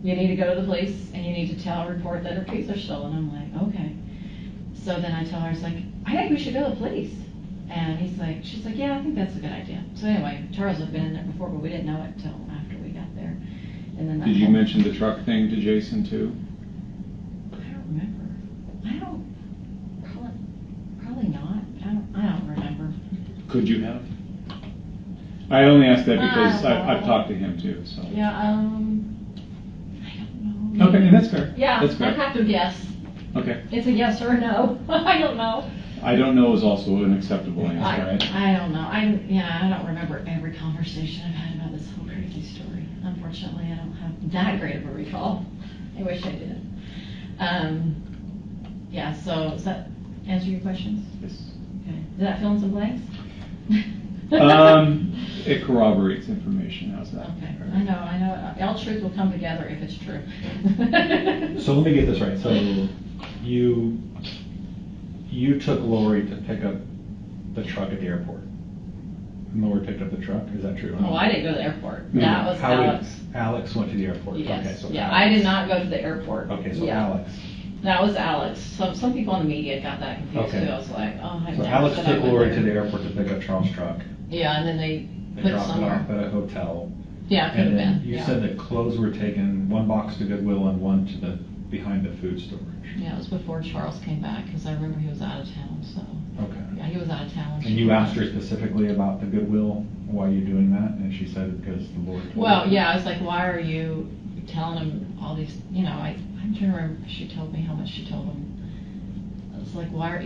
You need to go to the police, and you need to report that her keys are stolen. I'm like, okay. So then I tell her, I was like, I think we should go to the police. And she's like, yeah, I think that's a good idea. So anyway, Charles had been in there before, but we didn't know it until after we got there. And then Did you mention the truck thing to Jason too? I don't remember. Probably not. I don't remember. Could you have? I only asked that because I don't know. I've talked to him too. So. Yeah, I don't know. Okay, and that's fair. Yeah, That's fair. I'd have to guess. Okay. It's a yes or a no. I don't know. I don't know is also an acceptable answer, right? I don't know. I don't remember every conversation I've had about this whole crazy story. Unfortunately, I don't have that great of a recall. I wish I did. Yeah, so does that answer your questions? Yes. Okay. Did that fill in some blanks? It corroborates information. How's that? Okay. I know. All truth will come together if it's true. So let me get this right. So you took Lori to pick up the truck at the airport. And Lori picked up the truck. Is that true? Oh, I didn't go to the airport. That was How Alex. Alex went to the airport. Yes. Okay, so yeah, Alex. I did not go to the airport. Okay, so yeah. Alex. That was Alex. Some people in the media got that confused Okay. too. I was like, oh, I So never Alex said I took went Lori there. to the airport to pick up Charles' truck. Yeah, and then they They put it dropped it somewhere. off at a hotel. Yeah, it could have And then been. you yeah. said that clothes were taken, one box to Goodwill and one to behind the food storage. Yeah, it was before Charles came back because I remember he was out of town. So Okay. yeah, he was out of town. And you asked her specifically about the Goodwill, why are you doing that? And she said because the Lord told Well, her. yeah, I was like, why are you telling him all these? I'm trying to remember. She told me how much she told him. I was like, why are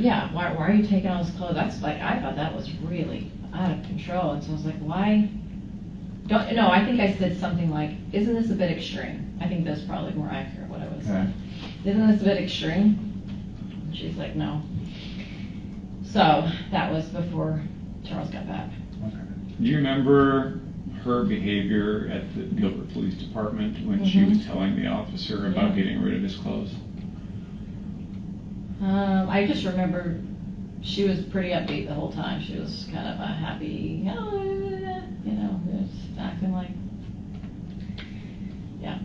you taking all his clothes? That's like, I thought that was really out of control. And so I was like, why? I think I said something like, isn't this a bit extreme? I think that's probably more accurate what I would have said. Isn't this a bit extreme? And she's like, no. So that was before Charles got back. Okay. Do you remember her behavior at the Gilbert Police Department when she was telling the officer about Yeah. getting rid of his clothes? I just remember she was pretty upbeat the whole time. She was kind of a happy, just acting like, yeah.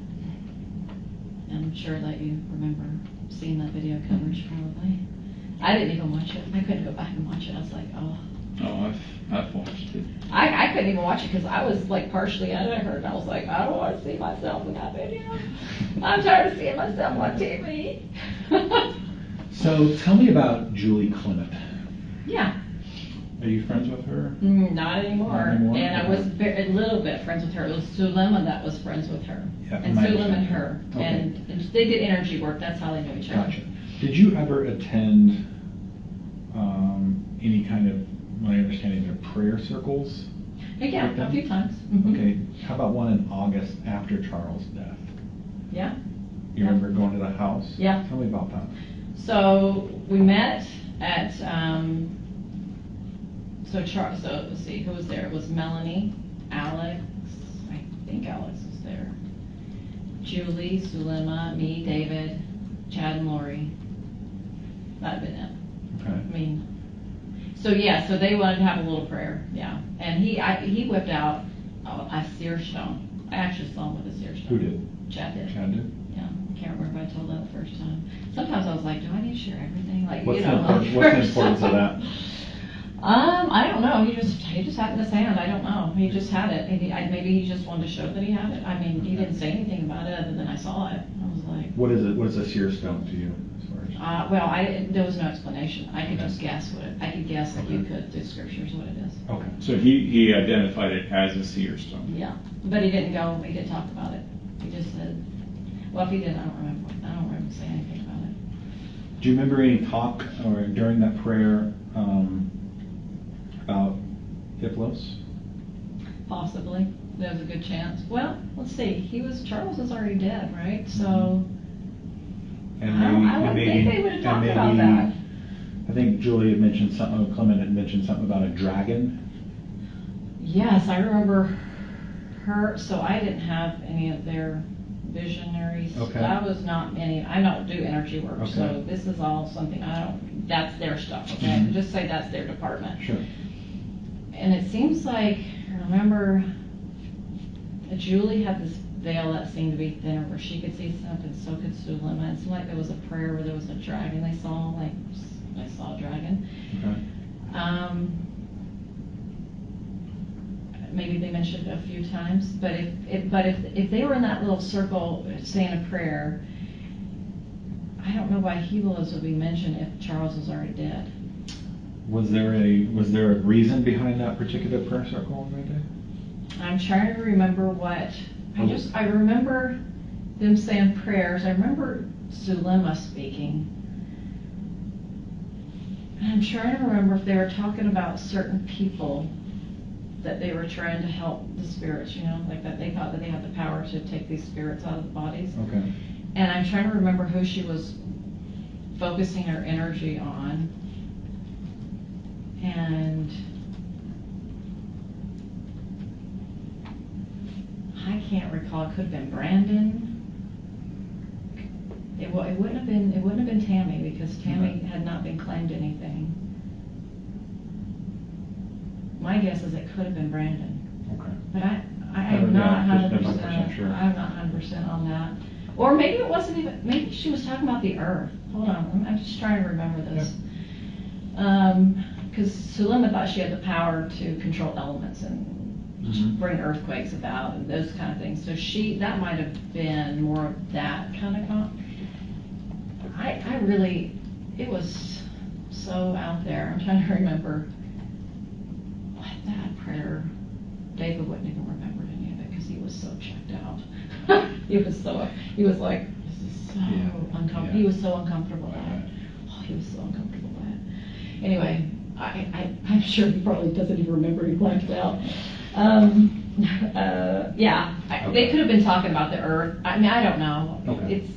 I'm sure that you remember seeing that video coverage probably. I didn't even watch it. I couldn't go back and watch it. I was like, oh. Oh, I've watched it. I couldn't even watch it because I was like partially out of her, and I was like, I don't want to see myself in that video. I'm tired of seeing myself on TV. So tell me about Julie Clement. Yeah. Are you friends with her? Not anymore. Not anymore? And I was Okay. a little bit friends with her. It was Sulema that was friends with her. Yeah, And my Sulema and understanding. her. Okay. And they did energy work. That's how they knew each other. Gotcha. Did you ever attend any kind of, my understanding, their prayer circles? Yeah, with them? a few times. Mhm. Okay, how about one in August after Charles' death? Yeah. You Yeah. remember going to the house? Yeah. Tell me about that. So we met at, so let's see, who was there? It was Melanie, Alex, I think Alex was there, Julie, Sulema, me, David, Chad, and Lori. That'd been it. Okay. I mean, so yeah, so they wanted to have a little prayer, yeah. And he whipped out a seer stone. I actually saw him with a seer stone. Who did? Chad did. Chad did? Yeah, I can't remember if I told that the first time. Sometimes I was like, do I need to share everything? Like, What's you the know, importance, like what's the first. importance of that? I don't know. He just had it in his hand. I don't know. He just had it. Maybe he just wanted to show that he had it. I mean, he didn't say anything about it other than I saw it. I was like, What is it? What is a seer stone to you? As far as? well, there was no explanation. I could just guess what it. I could guess that you Okay. could through scriptures what it is. Okay. So he identified it as a seer stone. Yeah, but he didn't go. He didn't talk about it. He just said, well, if he did, I don't remember. I don't remember saying anything about it. Do you remember any talk or during that prayer about Hiplos? Possibly. There was a good chance. Well, let's see. Charles was already dead, right? So I would think they would have talked about that. I think Julie had mentioned something, Clement had mentioned something about a dragon. Yes, I remember her. So I didn't have any of their visionaries. Okay. That was not any. I don't do energy work, Okay. so this is all something I don't. That's their stuff. Okay, Mhm. just say that's their department. Sure. And it seems like I remember Julie had this veil that seemed to be thinner, where she could see something, so could Sulema. It seemed like there was a prayer where there was a dragon. They saw like I saw a dragon. Okay. Maybe they mentioned it a few times, but if they were in that little circle saying a prayer, I don't know why Helios would be mentioned if Charles was already dead. Was there a reason behind that particular prayer circle right there? I'm trying to remember what I remember them saying prayers. I remember Sulema speaking. And I'm trying to remember if they were talking about certain people that they were trying to help the spirits, like that they thought that they had the power to take these spirits out of the bodies. Okay. And I'm trying to remember who she was focusing her energy on. And I can't recall. It could have been Brandon. It wouldn't have been Tammy, because Tammy had not been claimed anything. My guess is it could have been Brandon. Okay. But I am not Yeah, 100% just sure. I'm not 100% on that. Or maybe it wasn't even. Maybe she was talking about the earth. Hold on, I'm just trying to remember this. Because Sulema thought she had the power to control elements and bring earthquakes about and those kind of things. So that might have been more of that kind of it was so out there. I'm trying to remember what that prayer. David wouldn't even remember any of it because he was so checked out. he was like, this is so uncomfortable. Yeah. He was so uncomfortable by it. Oh, he was so uncomfortable by it. Anyway, I'm sure he probably doesn't even remember. He blanked out. They could have been talking about the earth. I mean, I don't know. Okay.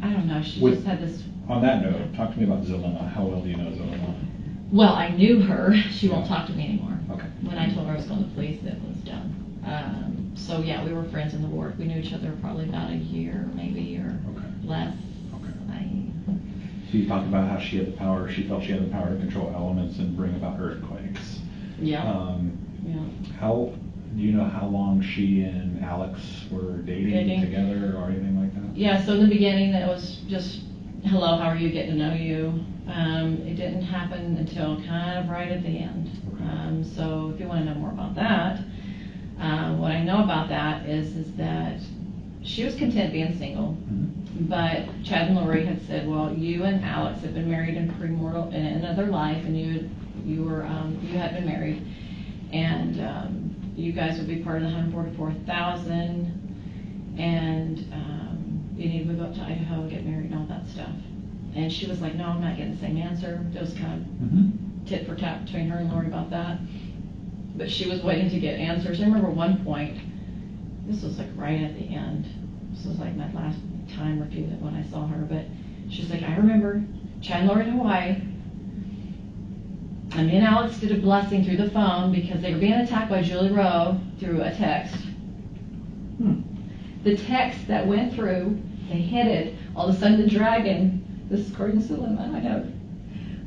I don't know. She just had this. On that note, talk to me about Zilema. How well do you know Zilema? Well, I knew her. She won't talk to me anymore. Okay. When I told her I was going to the police, it was done. So yeah, we were friends in the ward. We knew each other probably about a year, maybe, or less. Okay. So you talked about how she had the power. She felt she had the power to control elements and bring about earthquakes. Yeah. How do you know how long she and Alex were dating together or anything like that? Yeah. So in the beginning, it was just, hello, how are you? Getting to know you. It didn't happen until kind of right at the end. Okay. So if you want to know more about that, what I know about that is that she was content being single. But Chad and Lori had said, well, you and Alex have been married in premortal, in another life, and you had been married, and you guys would be part of the 144,000, and you need to move up to Idaho and get married and all that stuff. And she was like, no, I'm not getting the same answer. It was kind of tit for tat between her and Lori about that. But she was waiting to get answers. I remember one point, this was like right at the end. This was like my last time reviewing it when I saw her. But she's like, I remember Chad and Lori in Hawaii. And me and Alex did a blessing through the phone because they were being attacked by Julie Rowe through a text. The text that went through, they hit it. All of a sudden the dragon, this is according to Sullivan, I know.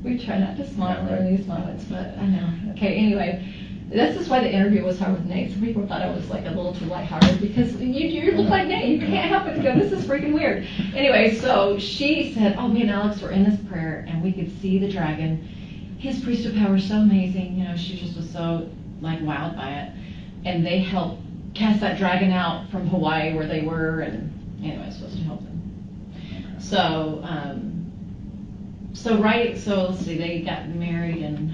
We try not to smile in these moments, but I know. Okay, anyway, this is why the interview was hard with Nate. Some people thought I was like a little too lighthearted because you look like Nate. You can't help but to go, this is freaking weird. Anyway, so she said, oh, me and Alex were in this prayer and we could see the dragon. His priesthood power is so amazing. You know, she just was so like wowed by it. And they helped cast that dragon out from Hawaii where they were, and anyway, I was supposed to help them. So, so let's see, they got married, and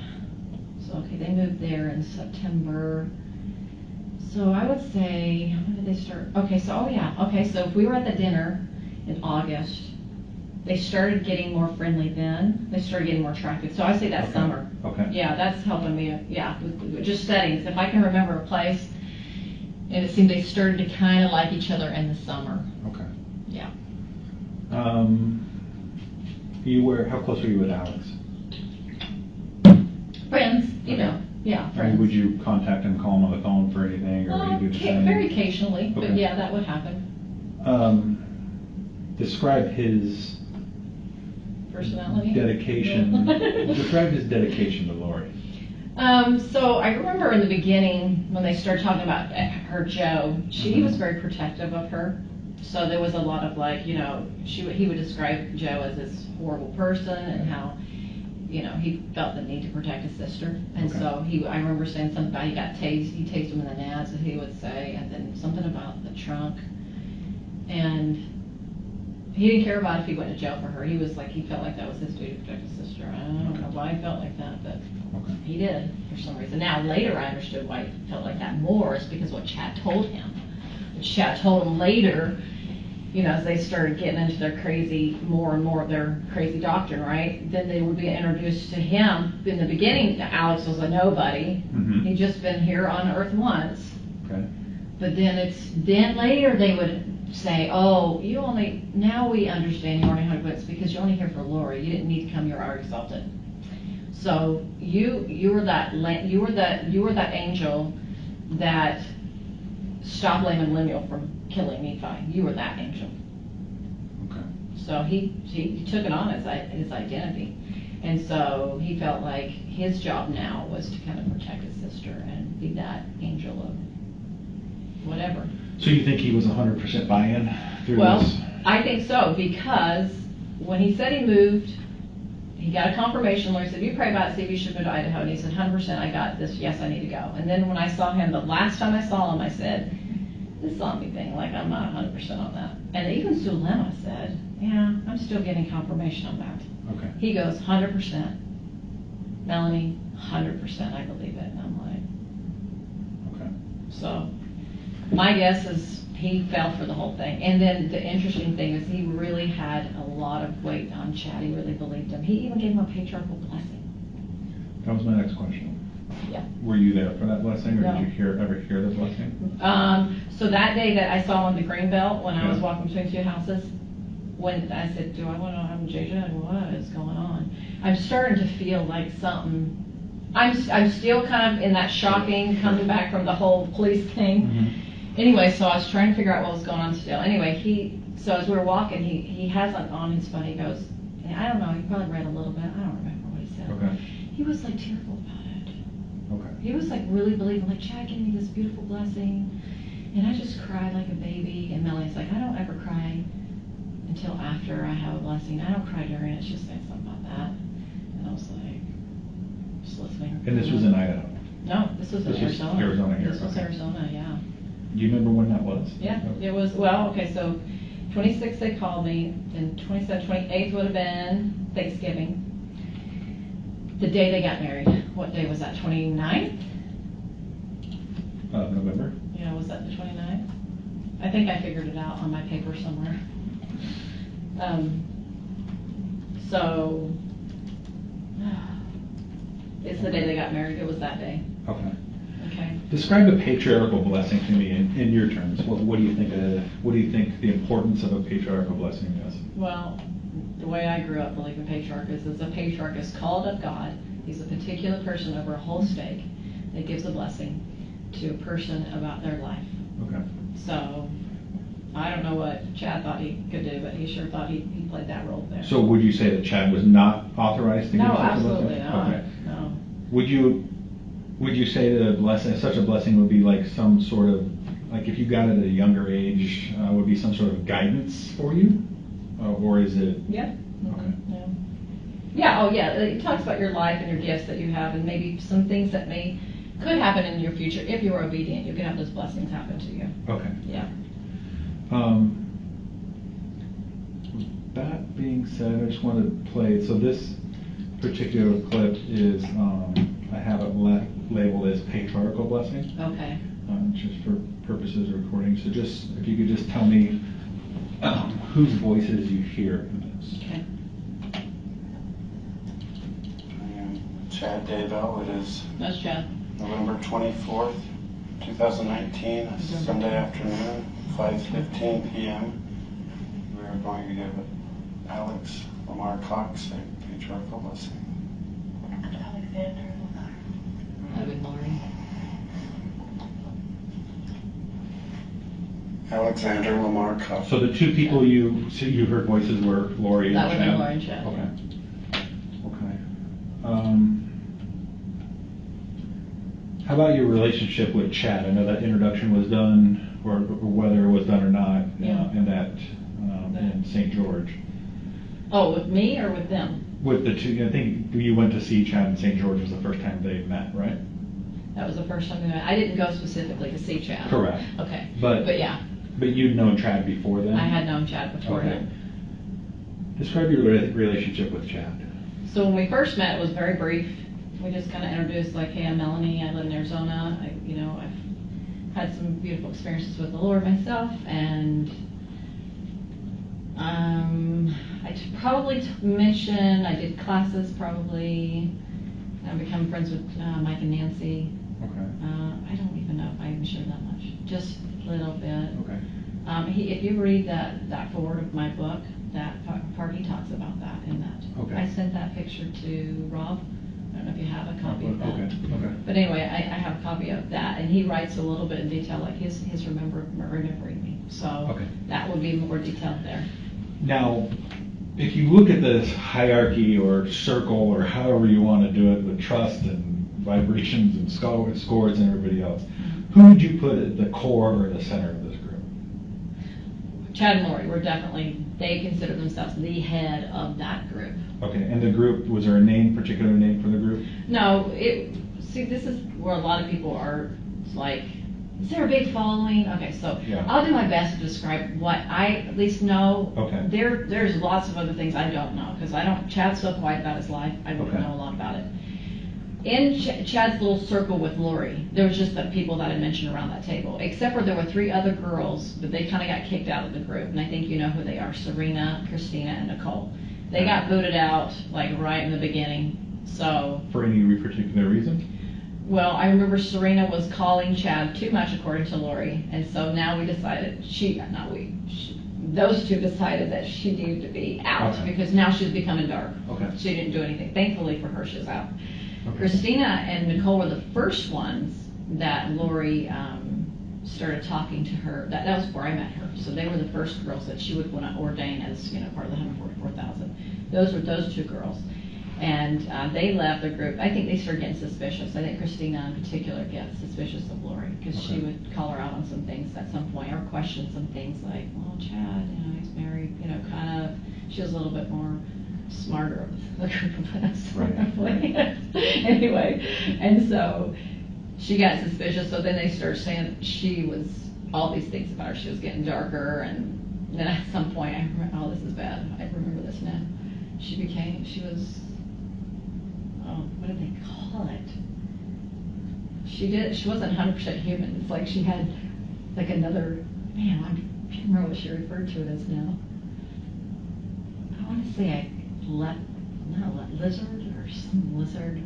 so okay, they moved there in September. So I would say, when did they start? Okay, so so if we were at the dinner in August, they started getting more friendly then. They started getting more attractive. So I say that's summer. Okay. Yeah, that's helping me. Yeah, with just settings. If I can remember a place, and it seemed they started to kind of like each other in the summer. Okay. Yeah. How close were you with Alex? Friends, you know. Yeah, I mean, friends. would you contact him, call him on the phone for anything, or would you do the same? Very occasionally, but Okay. yeah, that would happen. Describe his Personality. dedication. Describe his dedication to Lori. So I remember in the beginning when they started talking about her Joe, he was very protective of her. So there was a lot of like, you know, he would describe Joe as this horrible person and how, you know, he felt the need to protect his sister. And so I remember saying something about he tased him in the nads, he would say, and then something about the trunk. And he didn't care about if he went to jail for her. He was like, he felt like that was his duty to protect his sister. I don't know why he felt like that, but he did for some reason. Now later I understood why he felt like that more is because what Chad told him. Chad told him later, you know, as they started getting into their more and more of their crazy doctrine, right? Then they would be introduced to him. In the beginning, Alex was a nobody. He'd just been here on earth once. Okay. But then later they would say, oh, now we understand you only had wits because you're only here for Lori. You didn't need to come, you're already exalted. So you were that angel that stopped Laman and Lemuel from killing Nephi. You were that angel. Okay. So he took it on as his identity. And so he felt like his job now was to kind of protect his sister and be that angel of whatever. So you think he was 100% buy-in through Well, this? I think so, because when he said he moved, he got a confirmation. Lord said, you pray about it, see if you should go to Idaho. And he said, 100%, I got this. Yes, I need to go. And then when I saw him, the last time I saw him, I said, this zombie thing, like I'm not 100% on that. And even Sulema said, yeah, I'm still getting confirmation on that. Okay. He goes, 100%. Melanie, 100%, I believe it. And I'm like, Okay. so my guess is he fell for the whole thing. And then the interesting thing is he really had a lot of weight on Chad. He really believed him. He even gave him a patriarchal blessing. That was my next question. Yeah. Were you there for that blessing, or No. did you ever hear the blessing? So that day that I saw him on the Greenbelt when I was Yeah. walking between two houses, when I said, do I want to have JJ? What is going on? I'm starting to feel like something. I'm still kind of in that shocking coming back from the whole police thing. Anyway, so I was trying to figure out what was going on still. Anyway, so as we were walking, he has on his phone, he goes, I don't know, he probably read a little bit, I don't remember what he said. Okay. He was like tearful about it. Okay. He was like really believing, like, Chad gave me this beautiful blessing, and I just cried like a baby. And Melanie's like, I don't ever cry until after I have a blessing. I don't cry during it, it's just saying something about that. And I was like, just listening. And this was in Idaho? No, this was in Arizona. Arizona here, This was okay. Arizona, yeah. Do you remember when that was? Yeah, it was, well, okay, so 26th they called me, and 27th, 28th would have been Thanksgiving. The day they got married, what day was that, 29th? November? Yeah, was that the 29th? I think I figured it out on my paper somewhere. So, it's the day they got married, it was that day. Okay. Okay. Describe the patriarchal blessing to me in your terms. What do you think the importance of a patriarchal blessing is? Well, the way I grew up believing patriarch is a patriarch is called of God. He's a particular person over a whole stake that gives a blessing to a person about their life. Okay. So, I don't know what Chad thought he could do, but he sure thought he played that role there. So would you say that Chad was not authorized to give No, such a blessing? absolutely not. Okay. No. Would you say that such a blessing would be like some sort of, like if you got it at a younger age, would be some sort of guidance for you? Or is it? Yeah. Okay. Yeah. Yeah, oh yeah, it talks about your life and your gifts that you have and maybe some things that could happen in your future. If you're obedient, you can have those blessings happen to you. Okay. Yeah. That being said, I just want to play, so this particular clip is, I have it labeled as patriarchal blessing. Okay. Just for purposes of recording. So just, if you could just tell me whose voices you hear in this. Okay. I am Chad Daybell. It is That's Chad. November 24th, 2019, a Sunday afternoon, 5:15 p.m. We are going to give Alex Lamar Cox a patriarchal blessing. Alexander Lamar. That'd be Lori. Alexander Lamar Cox. So the two people you heard voices were Lori and That would Chad? be Lori and Chad. Okay. Okay. How about your relationship with Chad? I know that introduction was done, or whether it was done or not, Yeah. in St. George. Oh, with me or with them? With the two, I think you went to see Chad in St. George was the first time they met, right? That was the first time we met. I didn't go specifically to see Chad. Correct. Okay. But yeah, But you'd known Chad before then? I had known Chad before Okay. him. Describe your relationship with Chad. So when we first met, it was very brief. We just kind of introduced, like, hey, I'm Melanie. I live in Arizona. I've had some beautiful experiences with the Lord myself, and I probably mentioned I did classes. Probably I've become friends with Mike and Nancy. Okay. I don't even know if I even shared that much. Just a little bit. Okay. If you read that forward of my book, that part, he talks about that in that. Okay. I sent that picture to Rob. I don't know if you have a copy of that. Okay. But anyway, I have a copy of that, and he writes a little bit in detail, like his remembering me. So Okay. that would be more detailed there. Now, if you look at this hierarchy or circle or however you want to do it with trust and vibrations and scores and everybody else, who would you put at the core or the center of this group? Chad and Lori were definitely, they consider themselves the head of that group. Okay, and the group, was there a particular name for the group? No, this is where a lot of people are like, is there a big following? Okay, so Yeah. I'll do my best to describe what I at least know. Okay. There's lots of other things I don't know, because Chad's so quiet about his life, I wouldn't Okay. know a lot about it. In Chad's little circle with Lori, there was just the people that I mentioned around that table, except for there were 3 other girls, but they kind of got kicked out of the group, and I think you know who they are, Serena, Christina, and Nicole. They got booted out, like, right in the beginning, so. For any particular reason? Well, I remember Serena was calling Chad too much, according to Lori, and so now we decided, those two decided that she needed to be out, Okay. because now she's becoming dark. Okay. She didn't do anything. Thankfully for her, she's out. Okay. Christina and Nicole were the first ones that Lori started talking to her. That was where I met her. So they were the first girls that she would want to ordain as, part of the 144,000. Those were those 2 girls. And they left the group. I think they started getting suspicious. I think Christina in particular gets suspicious of Lori, because she Okay. would call her out on some things at some point, or question some things like, well, Chad, he's married, kind of. She was a little bit more smarter of the group of us. Right. Anyway, and so she got suspicious. So then they started saying she was all these things about her. She was getting darker, and then at some point, I remember, oh, this is bad. I remember this now. She was, oh, what did they call it? She wasn't 100% human. It's like she had like another, man, I can't remember what she referred to it as now. I want to say lizard or some lizard.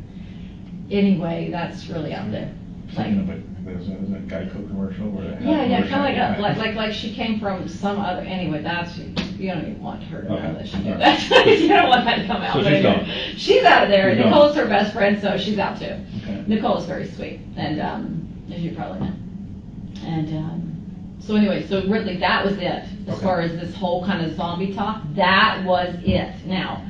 Anyway, that's really out there. Thinking of it, there's a Geico commercial where it had Yeah, commercial. kind of like she came from some other, anyway, that's, you don't even want her to know Okay. that she did All that. right. You don't want that to come out. So but she's anyway, gone. she's out of there. She's gone. Nicole's her best friend, so she's out too. Okay. Nicole is very sweet, and as you probably know. And so anyway, so really that was it. As Okay. far as this whole kind of zombie talk, that was it. Now,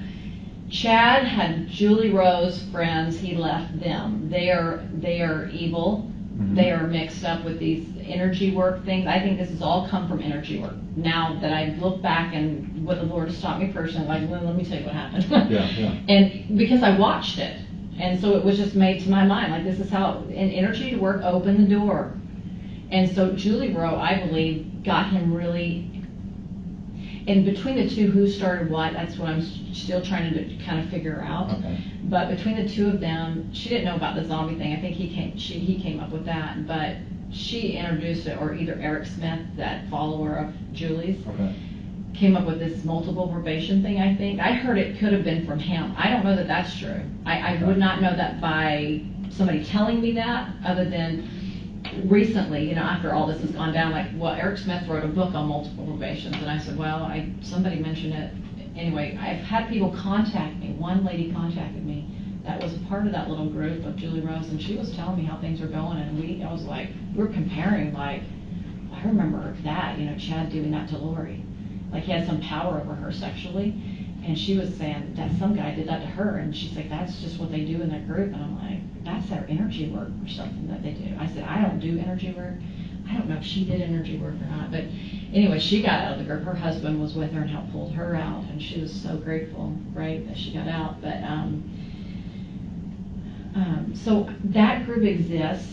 Chad had Julie Rose friends. He left them. They are evil. Mhm. They are mixed up with these energy work things. I think this has all come from energy work. Now that I look back and what the Lord has taught me personally, like, well, let me tell you what happened. Yeah. And because I watched it, and so it was just made to my mind, like this is how an energy work opened the door. And so Julie Rowe, I believe, got him really. And between the two, who started what, that's what I'm still trying to kind of figure out. Okay. But between the two of them, she didn't know about the zombie thing. I think he came up with that. But she introduced it, or either Eric Smith, that follower of Julie's, Okay. came up with this multiple probation thing, I think. I heard it could have been from him. I don't know that that's true. I would not know that by somebody telling me that, other than recently, after all this has gone down, like, well, Eric Smith wrote a book on multiple probations, and I said, well, somebody mentioned it. Anyway, I've had people contact me. One lady contacted me that was a part of that little group of Julie Rose, and she was telling me how things are going, and I was like, we're comparing, like, I remember that, Chad doing that to Lori. Like, he had some power over her sexually, and she was saying that some guy did that to her, and she's like, that's just what they do in their group, and I'm like, that's their energy work or something that they do. I said, I don't do energy work. I don't know if she did energy work or not, but anyway, she got out of the group. Her husband was with her and helped pull her out, and she was so grateful, right, that she got out. But so that group exists,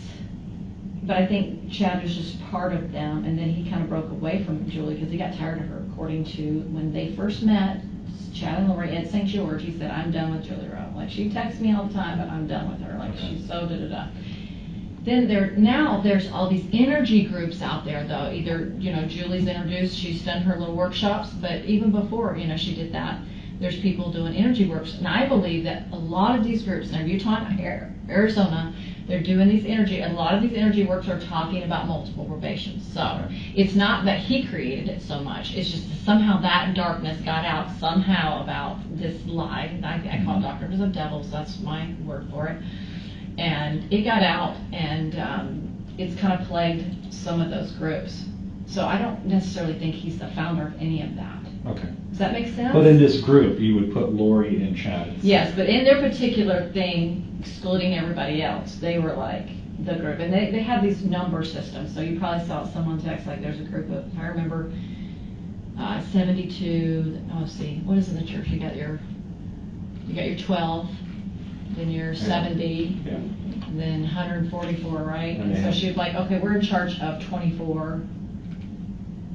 but I think Chad was just part of them, and then he kind of broke away from Julie because he got tired of her. According to when they first met, Chad and Lori at St. George, he said, I'm done with Julie Rowe. Like, she texts me all the time, but I'm done with her. Like, she's so da-da-da. Then there's all these energy groups out there, though. Either, Julie's introduced, she's done her little workshops, but even before, she did that, there's people doing energy works. And I believe that a lot of these groups, now Utah and Arizona, they're doing a lot of these energy works are talking about multiple probations. So it's not that he created it so much, it's just that somehow that darkness got out somehow about this lie. I call it doctrines of devils, that's my word for it. And it got out, and it's kind of plagued some of those groups. So I don't necessarily think he's the founder of any of that. Okay. Does that make sense? But in this group, you would put Lori and Chad. Yes, but in their particular thing, excluding everybody else, they were like the group. And they had these number systems. So you probably saw someone text, like, there's a group of, I remember, 72, let's see, what is in the church? You got your 12, then your 70, Yeah. and then 144, right? And So she was like, okay, we're in charge of 24.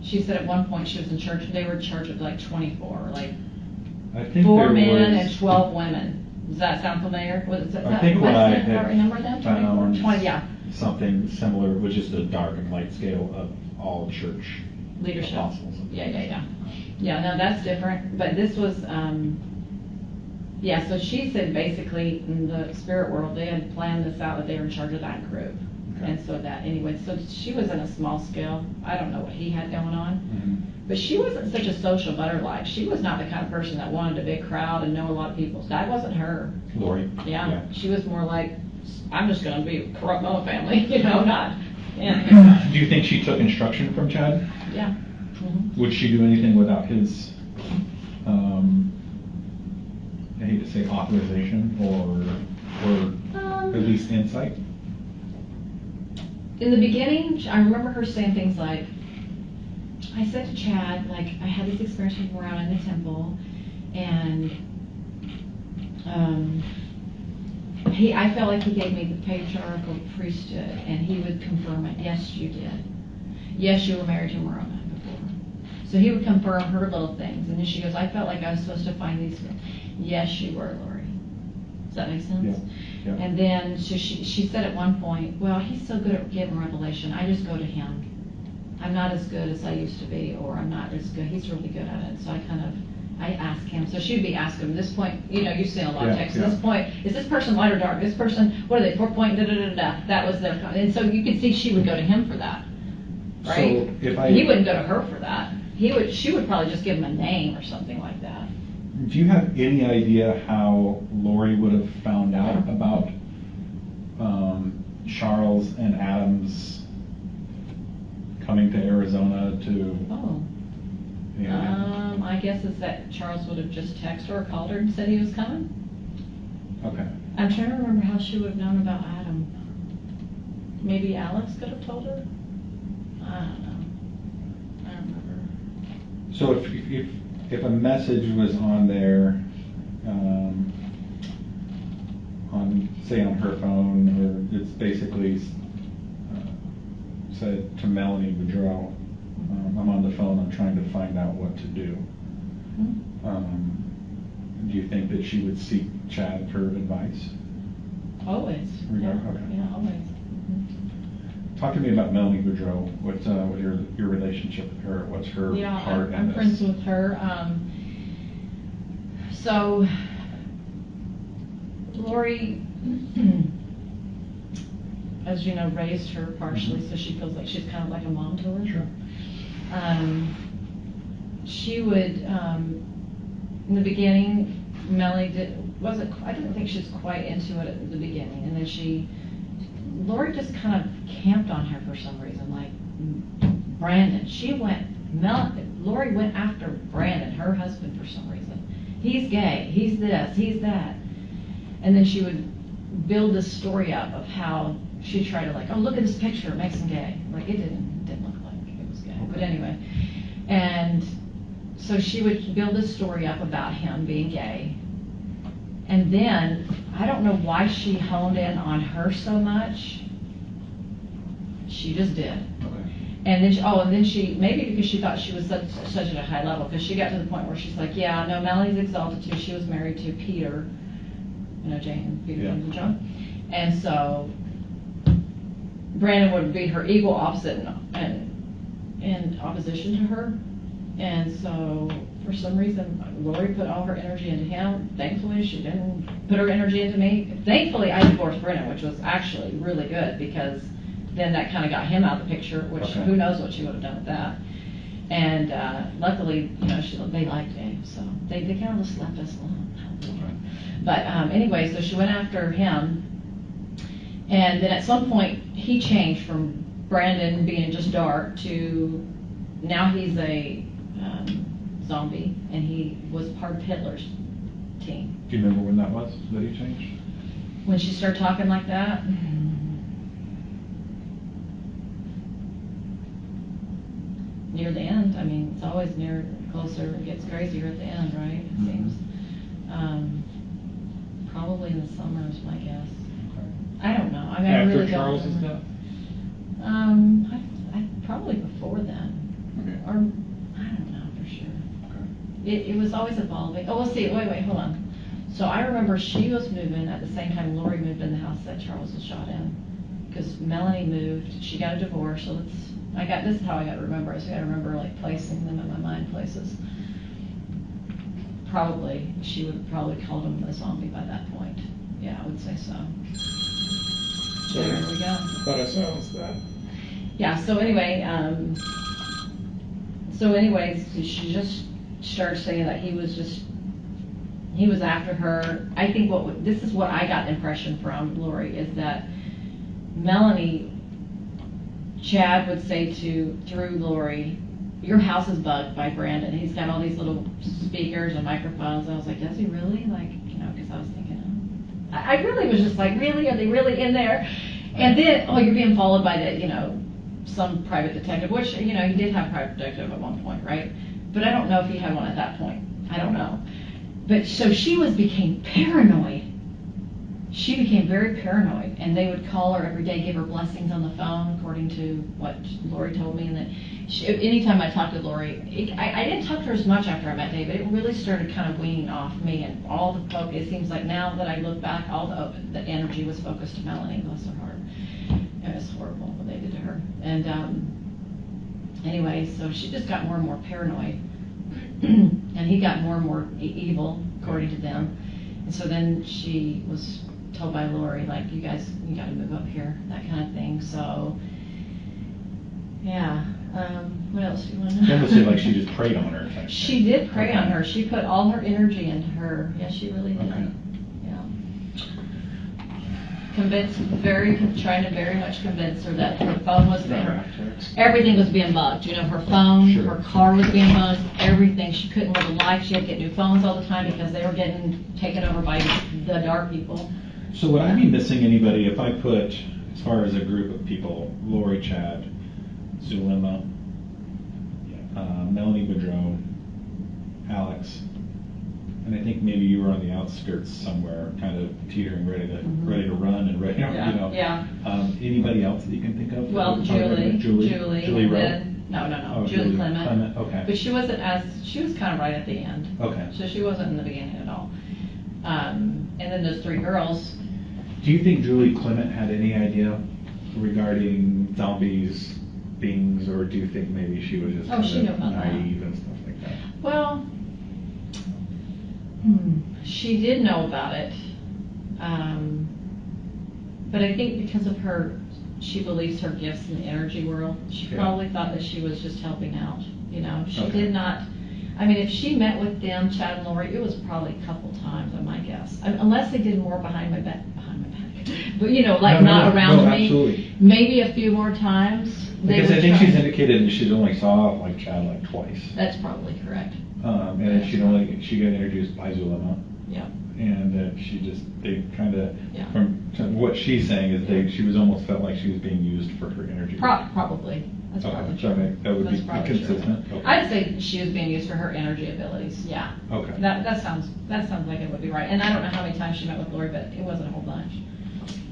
She said at one point she was in charge, they were in charge of like 24, like I think 4 there men was, and 12 women. Does that sound familiar? I think what I Wes, had remember that? 24? found 20, yeah. something similar, which is the dark and light scale of all church Leadership. apostles. Yeah. Yeah, no, that's different. But this was, so she said basically in the spirit world, they had planned this out, that they were in charge of that group. Okay. And so that, anyway, so she was in a small scale. I don't know what he had going on. Mm-hmm. But she wasn't such a social butterfly. She was not the kind of person that wanted a big crowd and know a lot of people. That wasn't her. Lori. Yeah. She was more like, I'm just going to be corrupt my family, not. Yeah. Do you think she took instruction from Chad? Yeah. Mm-hmm. Would she do anything without his, I hate to say authorization, or at least insight? In the beginning, I remember her saying things like, I said to Chad, like, I had these experiences around in the temple, and I felt like he gave me the patriarchal priesthood, and he would confirm it. Yes, you did. Yes, you were married to Moroni before. So he would confirm her little things, and then she goes, I felt like I was supposed to find these. Yes, you were, Lori. Does that make sense? Yeah. And then she said at one point, well, he's so good at giving revelation, I just go to him. I'm not as good as I used to be, or I'm not as good. He's really good at it. So I ask him. So she'd be asking him, this point, you've seen a lot of texts. This point, is this person light or dark? This person, what are they, 4 point, da-da-da-da-da. That was their, and so you could see she would go to him for that, right? So he wouldn't go to her for that. She would probably just give him a name or something like that. Do you have any idea how Lori would have found out about Charles and Adam's coming to Arizona to? Oh. I guess it's that Charles would have just texted her or called her and said he was coming. Okay. I'm trying to remember how she would have known about Adam. Maybe Alex could have told her? I don't know. I don't remember. So if a message was on there, on her phone, or it's basically said to Melanie Boudreau, I'm on the phone, I'm trying to find out what to do. Do you think that she would seek Chad for advice? Always. Yeah, Yeah, okay. yeah, always. Mm-hmm. Talk to me about Melanie Boudreau. What's your relationship with her? What's her part in I'm this? friends with her. So Lori, as you know, raised her partially, so she feels like she's kind of like a mom to her. Sure. She would, in the beginning, Melanie I didn't think she was quite into it at the beginning, and then Lori just kind of camped on her for some reason, like Brandon. Lori went after Brandon, her husband, for some reason. He's gay, he's this, he's that. And then she would build this story up of how she'd try to like, oh, look at this picture, it makes him gay. Like, it didn't look like it was gay. Okay. But anyway. And so she would build this story up about him being gay. And then, I don't know why she honed in on her so much. She just did. Okay. And then she, maybe because she thought she was such at a high level, because she got to the point where she's like, yeah, no, Melanie's exalted too. She was married to Peter, Jane, Peter, James, and John. And so Brandon would be her equal opposite and in opposition to her. And so for some reason, Lori put all her energy into him. Thankfully, she didn't put her energy into me. Thankfully, I divorced Brandon, which was actually really good, because then that kind of got him out of the picture, which who knows what she would have done with that. And luckily, they liked me, so they kind of just left us alone. But anyway, so she went after him, and then at some point he changed from Brandon being just dark to now he's a zombie, and he was part of Hitler's team. Do you remember when that was that he changed? When she started talking like that? Near the end. I mean, it's always closer, it gets crazier at the end, right? It seems. Probably in the summer is my guess. Okay. I don't know. I mean, After I really Charles' don't death? I probably before then. Okay. Or, I don't know for sure. Okay. It was always evolving. Oh, let's see. Wait, hold on. So I remember she was moving at the same time Lori moved in the house that Charles was shot in. Because Melanie moved. She got a divorce. So this is how I got to remember it. So I got to remember like placing them in my mind places. Probably, she would have probably called him a zombie by that point. Yeah, I would say so. So there we go. Thought I silenced that. Yeah, so anyway, she just started saying that he was after her. I think this is what I got the impression from Lori, is that Melanie, Chad would say through Lori, your house is bugged by Brandon. He's got all these little speakers and microphones. And I was like, does he really? Like, because I was thinking, I really was just like, really? Are they really in there? And then, you're being followed by some private detective, which, he did have a private detective at one point, right? But I don't know if he had one at that point. I don't know. But so she became paranoid. she became very paranoid, and they would call her every day, give her blessings on the phone, according to what Lori told me. And that anytime I talked to Lori, I didn't talk to her as much after I met David. It really started kind of weaning off me, and all the focus, it seems like now that I look back, all the energy was focused to Melanie, bless her heart. It was horrible what they did to her. And anyway, so she just got more and more paranoid, and he got more and more evil, according to them. And so then she was told by Lori, like, you got to move up here, that kind of thing. So, yeah. What else do you want to know? It almost seemed like she just preyed on her. She did prey on her. She put all her energy into her. Yeah, she really did. Okay. Yeah. Trying to very much convince her that her phone was everything was being bugged. You know, her phone, Sure. her car was being bugged, everything. She couldn't live a life. She had to get new phones all the time because they were getting taken over by the dark people. So would I be missing anybody if I put, as far as a group of people, Lori, Chad, Zulema, Melanie Boudreau, Alex, and I think maybe you were on the outskirts somewhere, kind of teetering, ready to run and ready, Yeah, you know. yeah. Anybody else that you can think of? Well, Julie Rowe. No, Oh, Julie Clement. Okay. But she was kind of right at the end. Okay. So she wasn't in the beginning at all. And then those three girls. Do you think Julie Clement had any idea regarding zombies, beings, or do you think maybe she was just She knew about naive and stuff like that? Well, she did know about it. But I think because of she believes her gifts in the energy world, she probably thought that she was just helping out. You know, she did not. I mean, if she met with them, Chad and Lori, it was probably a couple times, I might guess. Unless they did more behind my back. But, you know, like not around me. Absolutely. Maybe a few more times. Because I think she's indicated that she's only saw like Chad like twice. That's probably correct. And then she got introduced by Zulema. Yeah. And that they kind of, from what she's saying is she was almost felt like she was being used for her energy. Probably. That's probably true. That would That's be probably consistent. true. Okay. I'd say she was being used for her energy abilities. Yeah. Okay. That sounds like it would be right. And I don't know how many times she met with Lori, but it wasn't a whole bunch.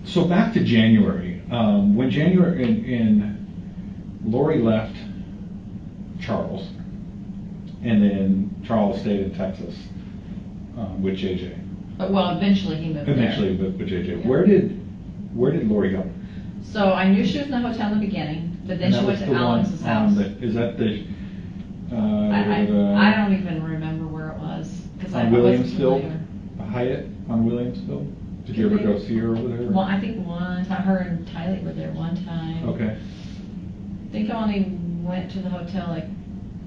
So back to January. When Lori left Charles, and then Charles stayed in Texas with JJ. Well, eventually he moved Eventually there. with JJ. Yeah. Where did Lori go? So I knew she was in the hotel in the beginning, but then she went to Alex's house. Is that the? I don't even remember where it was because I wasn't Williamsville, familiar. Hyatt on Williamsville. Did you ever go see her over there? Well, I think one time, her and Tylee were there one time. Okay. I think I only went to the hotel like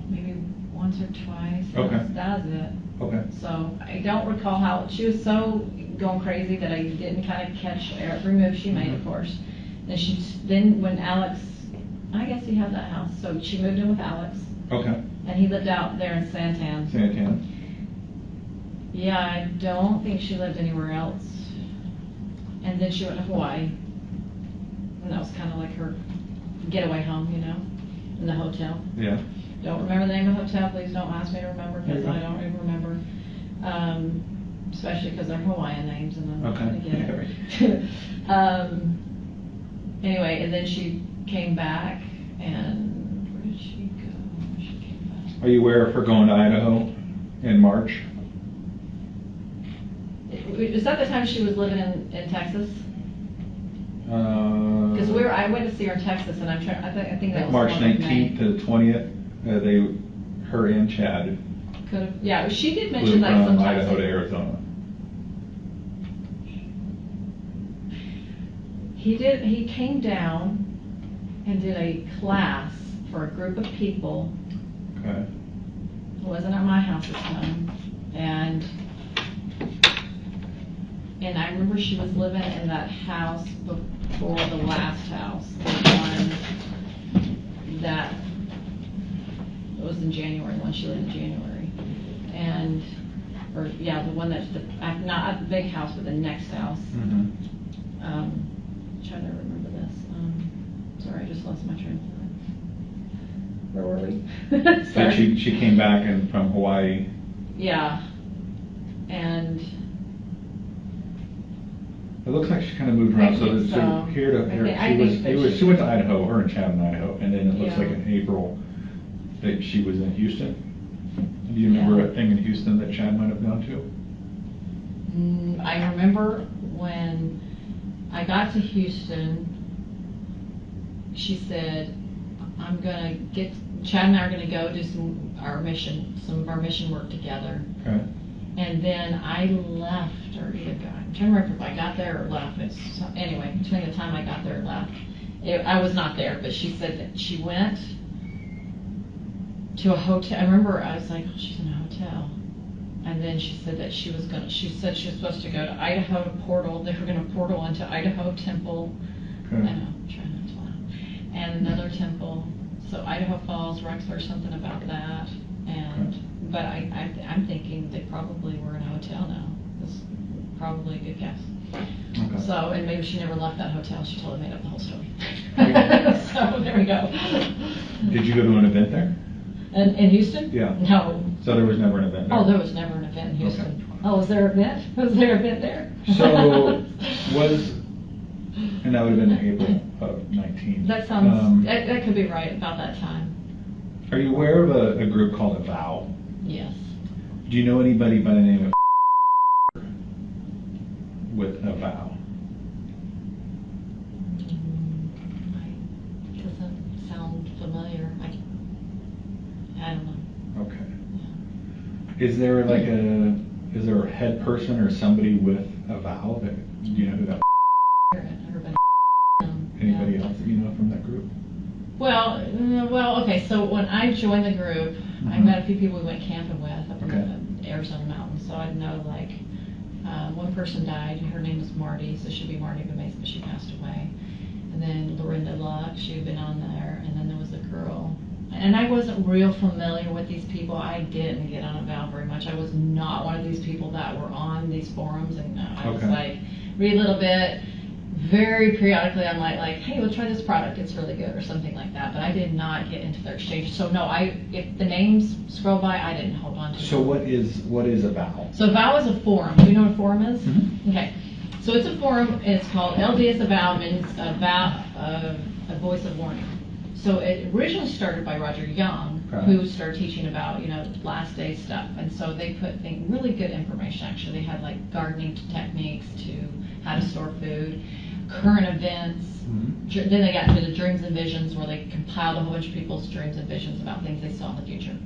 maybe once or twice. Okay. That was it. Okay. So I don't recall how, she was so going crazy that I didn't kind of catch every move she made, of course. Then when Alex, I guess he had that house, so she moved in with Alex. Okay. And he lived out there in Santan. Santan. Yeah, I don't think she lived anywhere else. And then she went to Hawaii. And that was kind of like her getaway home, you know, in the hotel. Yeah. Don't remember the name of the hotel. Please don't ask me to remember because I don't even remember. Especially because they're Hawaiian names and I'm not going to get it. Anyway, and then she came back and where did she go when she came back? Are you aware of her going to Idaho in March? Is that the time she was living in Texas? Because I went to see her in Texas, and I think that was March the one with 19th to the 20th. Her and Chad. Could have, yeah. She did flew mention like from sometimes. Idaho to Arizona. He came down and did a class for a group of people. Okay. It wasn't at my house this time, and I remember she was living in that house before the last house, the one that was in January, the one she lived in January, the one that's not at the big house, but the next house. Mm-hmm. Trying to remember this. Sorry, I just lost my train of thought. Where were we? So she came back from Hawaii. Yeah, and It looks like she kind of moved around, I think so. here to here. I think that She went to Idaho, her and Chad in Idaho, and then it looks Yeah. like in April that she was in Houston. Do you remember a thing in Houston that Chad might have gone to? I remember when I got to Houston, she said, Chad and I are gonna go do some of our mission work together. Okay. And then I left, or either I'm trying to remember if I got there or left. Anyway, between the time I got there and left, I was not there, but she said that she went to a hotel. I remember I was like, oh, she's in a hotel. And then she said that she said she was supposed to go to Idaho to portal. They were going to portal into Idaho Temple. Okay. I know, I'm trying not to laugh. And another temple. So Idaho Falls, Rexler, something about that. And but I'm thinking they probably were in a hotel now. That's probably a good guess. Okay. So, and maybe she never left that hotel. She totally made up the whole story. Okay. So there we go. Did you go to an event there? In Houston? Yeah. No. So there was never an event there? Oh, there was never an event in Houston. Okay. Oh, was there an event? Was there an event there? So and that would have been in April of 19. That sounds, that could be right, about that time. Are you aware of a group called A Vow? Yes. Do you know anybody by the name of with A Vow? Doesn't sound familiar. I don't know. Okay. Yeah. Is there a head person or somebody with A Vow that you know who that? Never been. Anybody Yeah. else that you know from that group? Well, okay, so when I joined the group, I met a few people we went camping with up in the Arizona mountains. So I know, like, one person died. Her name was Marty, so she'd be Marty Bemesa, but she passed away. And then Lorinda Luck, she had been on there. And then there was a girl. And I wasn't real familiar with these people. I didn't get on A Vow very much. I was not one of these people that were on these forums. And I was like, read a little bit. Very periodically, I might like, hey, let's try this product. It's really good, or something like that. But I did not get into their exchange. So no, if the names scroll by, I didn't hold on to. So what is A Vow? So A Vow is a forum. Do you know what a forum is? Mm-hmm. Okay. So it's a forum. It's called LDS A Vow, means a voice of warning. So it originally started by Roger Young, who started teaching about, last day stuff. And so they put really good information, actually. They had like gardening techniques to how to store food, current events. Then they got into the dreams and visions, where they compiled a whole bunch of people's dreams and visions about things they saw in the future.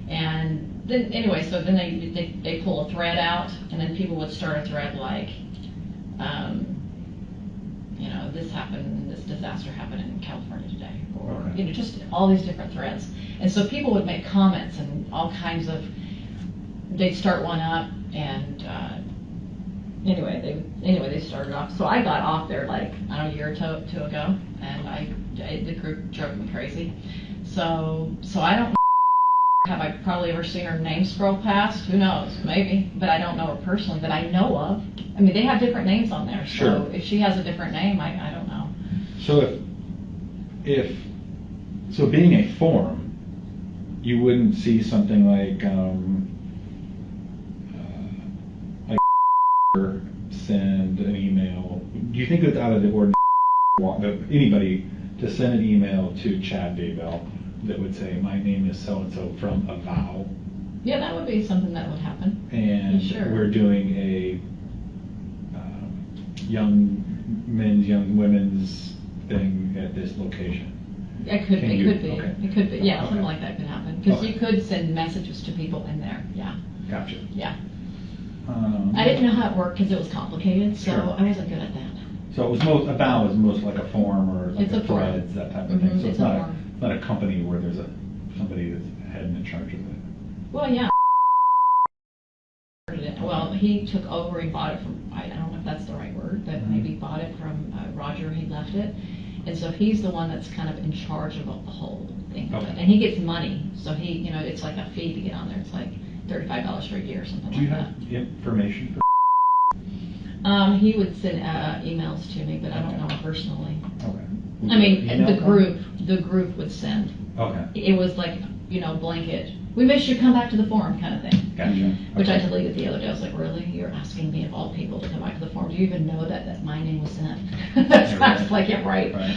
And then, anyway, so then they pull a thread out, and then people would start a thread like, this happened, this disaster happened in California today, or just all these different threads. And so people would make comments and all kinds of, they'd start one up, and anyway, they started off. So I got off there like, I don't know, a year or two ago, and the group drove me crazy. So I don't. Have I probably ever seen her name scroll past? Who knows? Maybe. But I don't know her personally that I know of. I mean, they have different names on there. So if she has a different name, I don't know. So so being a forum, you wouldn't see something like send an email. Do you think it's out of the ordinary anybody to send an email to Chad Daybell that would say, my name is so-and-so from A Vow? Yeah, that would be something that would happen. And we're doing a young men's, young women's thing at this location. It could be. Okay. It could be. Yeah, something like that could happen. Because you could send messages to people in there. Yeah. Gotcha. Yeah. I didn't know how it worked because it was complicated, so I wasn't good at that. So it was A Vow is most like a forum or like a threads, that type of thing. So it's not a company where there's somebody that's head and in charge of it. Well, yeah. Well, he took over. He bought it from, I don't know if that's the right word, but maybe bought it from Roger. He left it. And so he's the one that's kind of in charge of the whole thing. Okay. And he gets money. So he, it's like a fee to get on there. It's like $35 for a year or something like that. Do you have information for He would send emails to me, but I don't know him personally. Okay. I mean, the group would send. Okay. It was like, blanket we miss you, come back to the forum kind of thing. Gotcha. Which I Okay. deleted the other day. I was like, really? You're asking me of all people to come back to the forum? Do you even know that my name was sent? That's right. like, yeah, right. Right.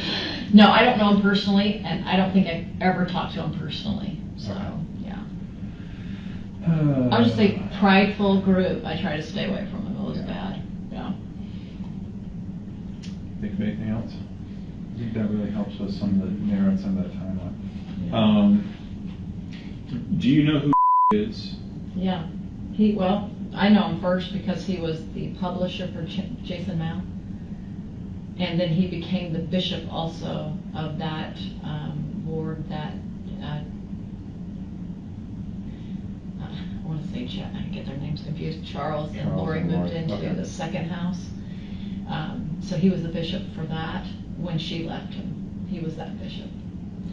No, I don't know him personally, and I don't think I've ever talked to him personally. So, Okay. yeah. I'll just say prideful group. I try to stay away from him. It was bad. Yeah. Think of anything else? I think that really helps with some of the narrow some of that timeline. Do you know who is? Yeah. I know him first because he was the publisher for Jason Mao. And then he became the bishop also of that ward that, I want to say, I get their names confused, Charles and Lori moved into okay. the second house. So he was the bishop for that when she left him. He was that bishop.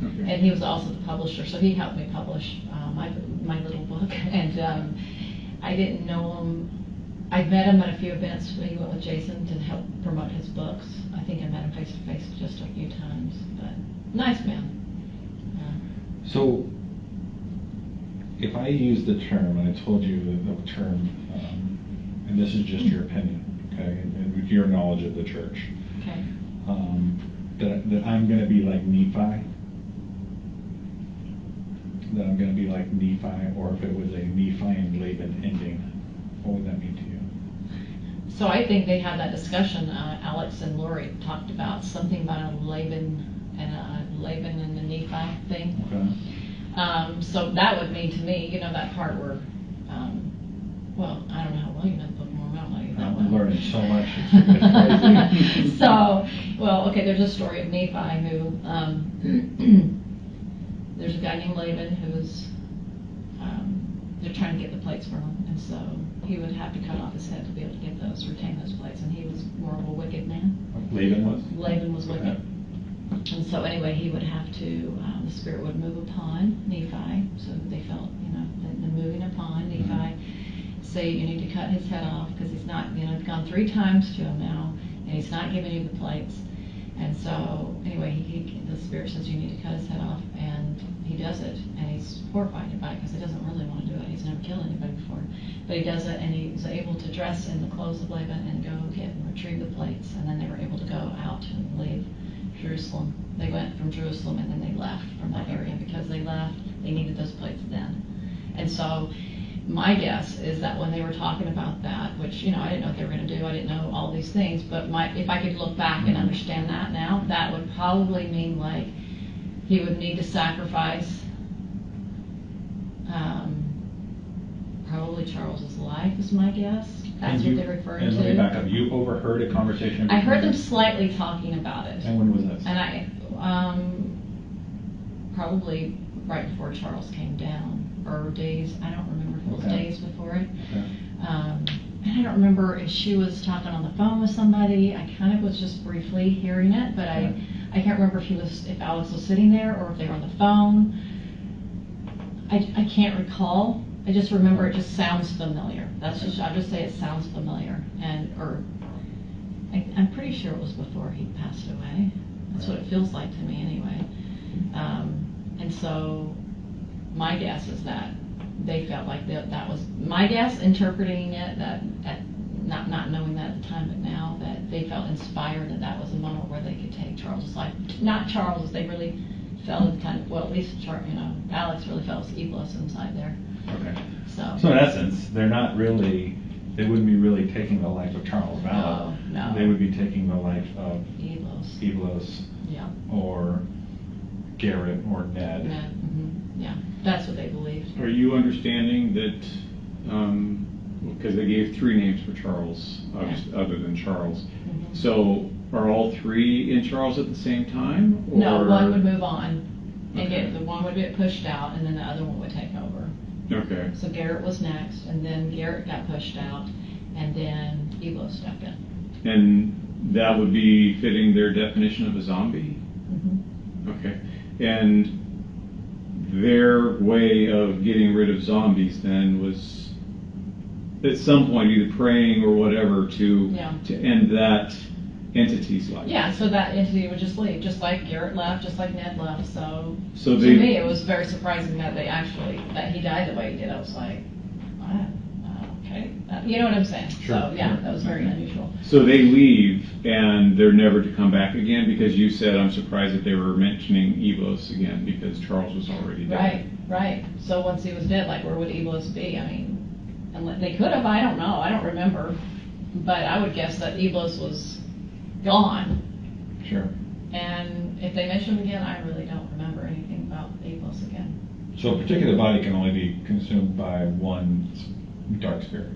Okay. And he was also the publisher, so he helped me publish my little book. And I didn't know him. I met him at a few events when he went with Jason to help promote his books. I think I met him face to face just a few times, but nice man. So, if I use the term, and I told you the term, and this is just your opinion, okay, and with your knowledge of the church, Okay. that I'm going to be like Nephi, that I'm going to be like Nephi, or if it was a Nephi and Laban ending, what would that mean to you? So I think they had that discussion. Alex and Lori talked about something about a Laban and the Nephi thing. Okay. So that would mean to me, that part where, well, I don't know how well you know the Book of Mormon. I don't know you that I'm well. learning so much. It's crazy. So, well, okay, there's a story of Nephi who, there's a guy named Laban who's, they're trying to get the plates from him, and so he would have to cut off his head to be able to get those, retain those plates, and he was more of a wicked man. Laban was? Laban was wicked. Okay. And so anyway, he would have to, the spirit would move upon Nephi, so they felt, the moving upon Nephi, say you need to cut his head off, because he's not, it's gone 3 times to him now, and he's not giving you the plates. And so, anyway, the spirit says you need to cut his head off, and he does it, and he's horrified by it, because he doesn't really want to do it. He's never killed anybody before. But he does it, and he was able to dress in the clothes of Laban and go get and retrieve the plates, and then they were able to go out and leave Jerusalem. They went from Jerusalem, and then they left from that area. Because they left, they needed those plates then. And so, my guess is that when they were talking about that, which, I didn't know what they were going to do, I didn't know all these things, but if I could look back and understand that now, that would probably mean like he would need to sacrifice probably Charles's life is my guess. That's what they're referring and to. let me back up. You overheard a conversation? I heard them slightly talking about it. And when was this? And I, probably right before Charles came down, or days, I don't remember if it was days before it. Okay. And I don't remember if she was talking on the phone with somebody. I kind of was just briefly hearing it, but I can't remember if Alex was sitting there or if they were on the phone. I can't recall. I just remember it just sounds familiar. I'll just say it sounds familiar. I'm pretty sure it was before he passed away. That's what it feels like to me anyway. And so my guess is that they felt like that was my guess, interpreting it not knowing that at the time, but now that they felt inspired that was a moment where they could take Charles's life. Not Charles, they really felt at the time. Well, at least Alex really felt his evilness inside there. Okay. So in essence, they wouldn't be really taking the life of Charles Valla. No. They would be taking the life of Eblos. Yeah. Or Garrett or Ned. Yeah, that's what they believed. Are you understanding that, because they gave 3 names for Charles, other than Charles, so are all 3 in Charles at the same time? Or? No, one would move on, and the one would get pushed out, and then the other one would take over. Okay. So Garrett was next, and then Garrett got pushed out, and then Eblo stepped in. And that would be fitting their definition of a zombie? Okay. And their way of getting rid of zombies then was at some point either praying or whatever to end that entities like. Yeah, so that entity would just leave, just like Garrett left, just like Ned left. So So to me, it was very surprising that that he died the way he did. I was like, okay, you know what I'm saying? Sure, So yeah, sure. that was very unusual. So they leave and they're never to come back again, because you said, I'm surprised that they were mentioning Ebos again because Charles was already dead. Right. So once he was dead, like where would Ebos be? I mean, unless they could have. I don't know. I don't remember. But I would guess that Ebos was gone. Sure. And if they mention him again, I really don't remember anything about Ebos again. So a particular body can only be consumed by one dark spirit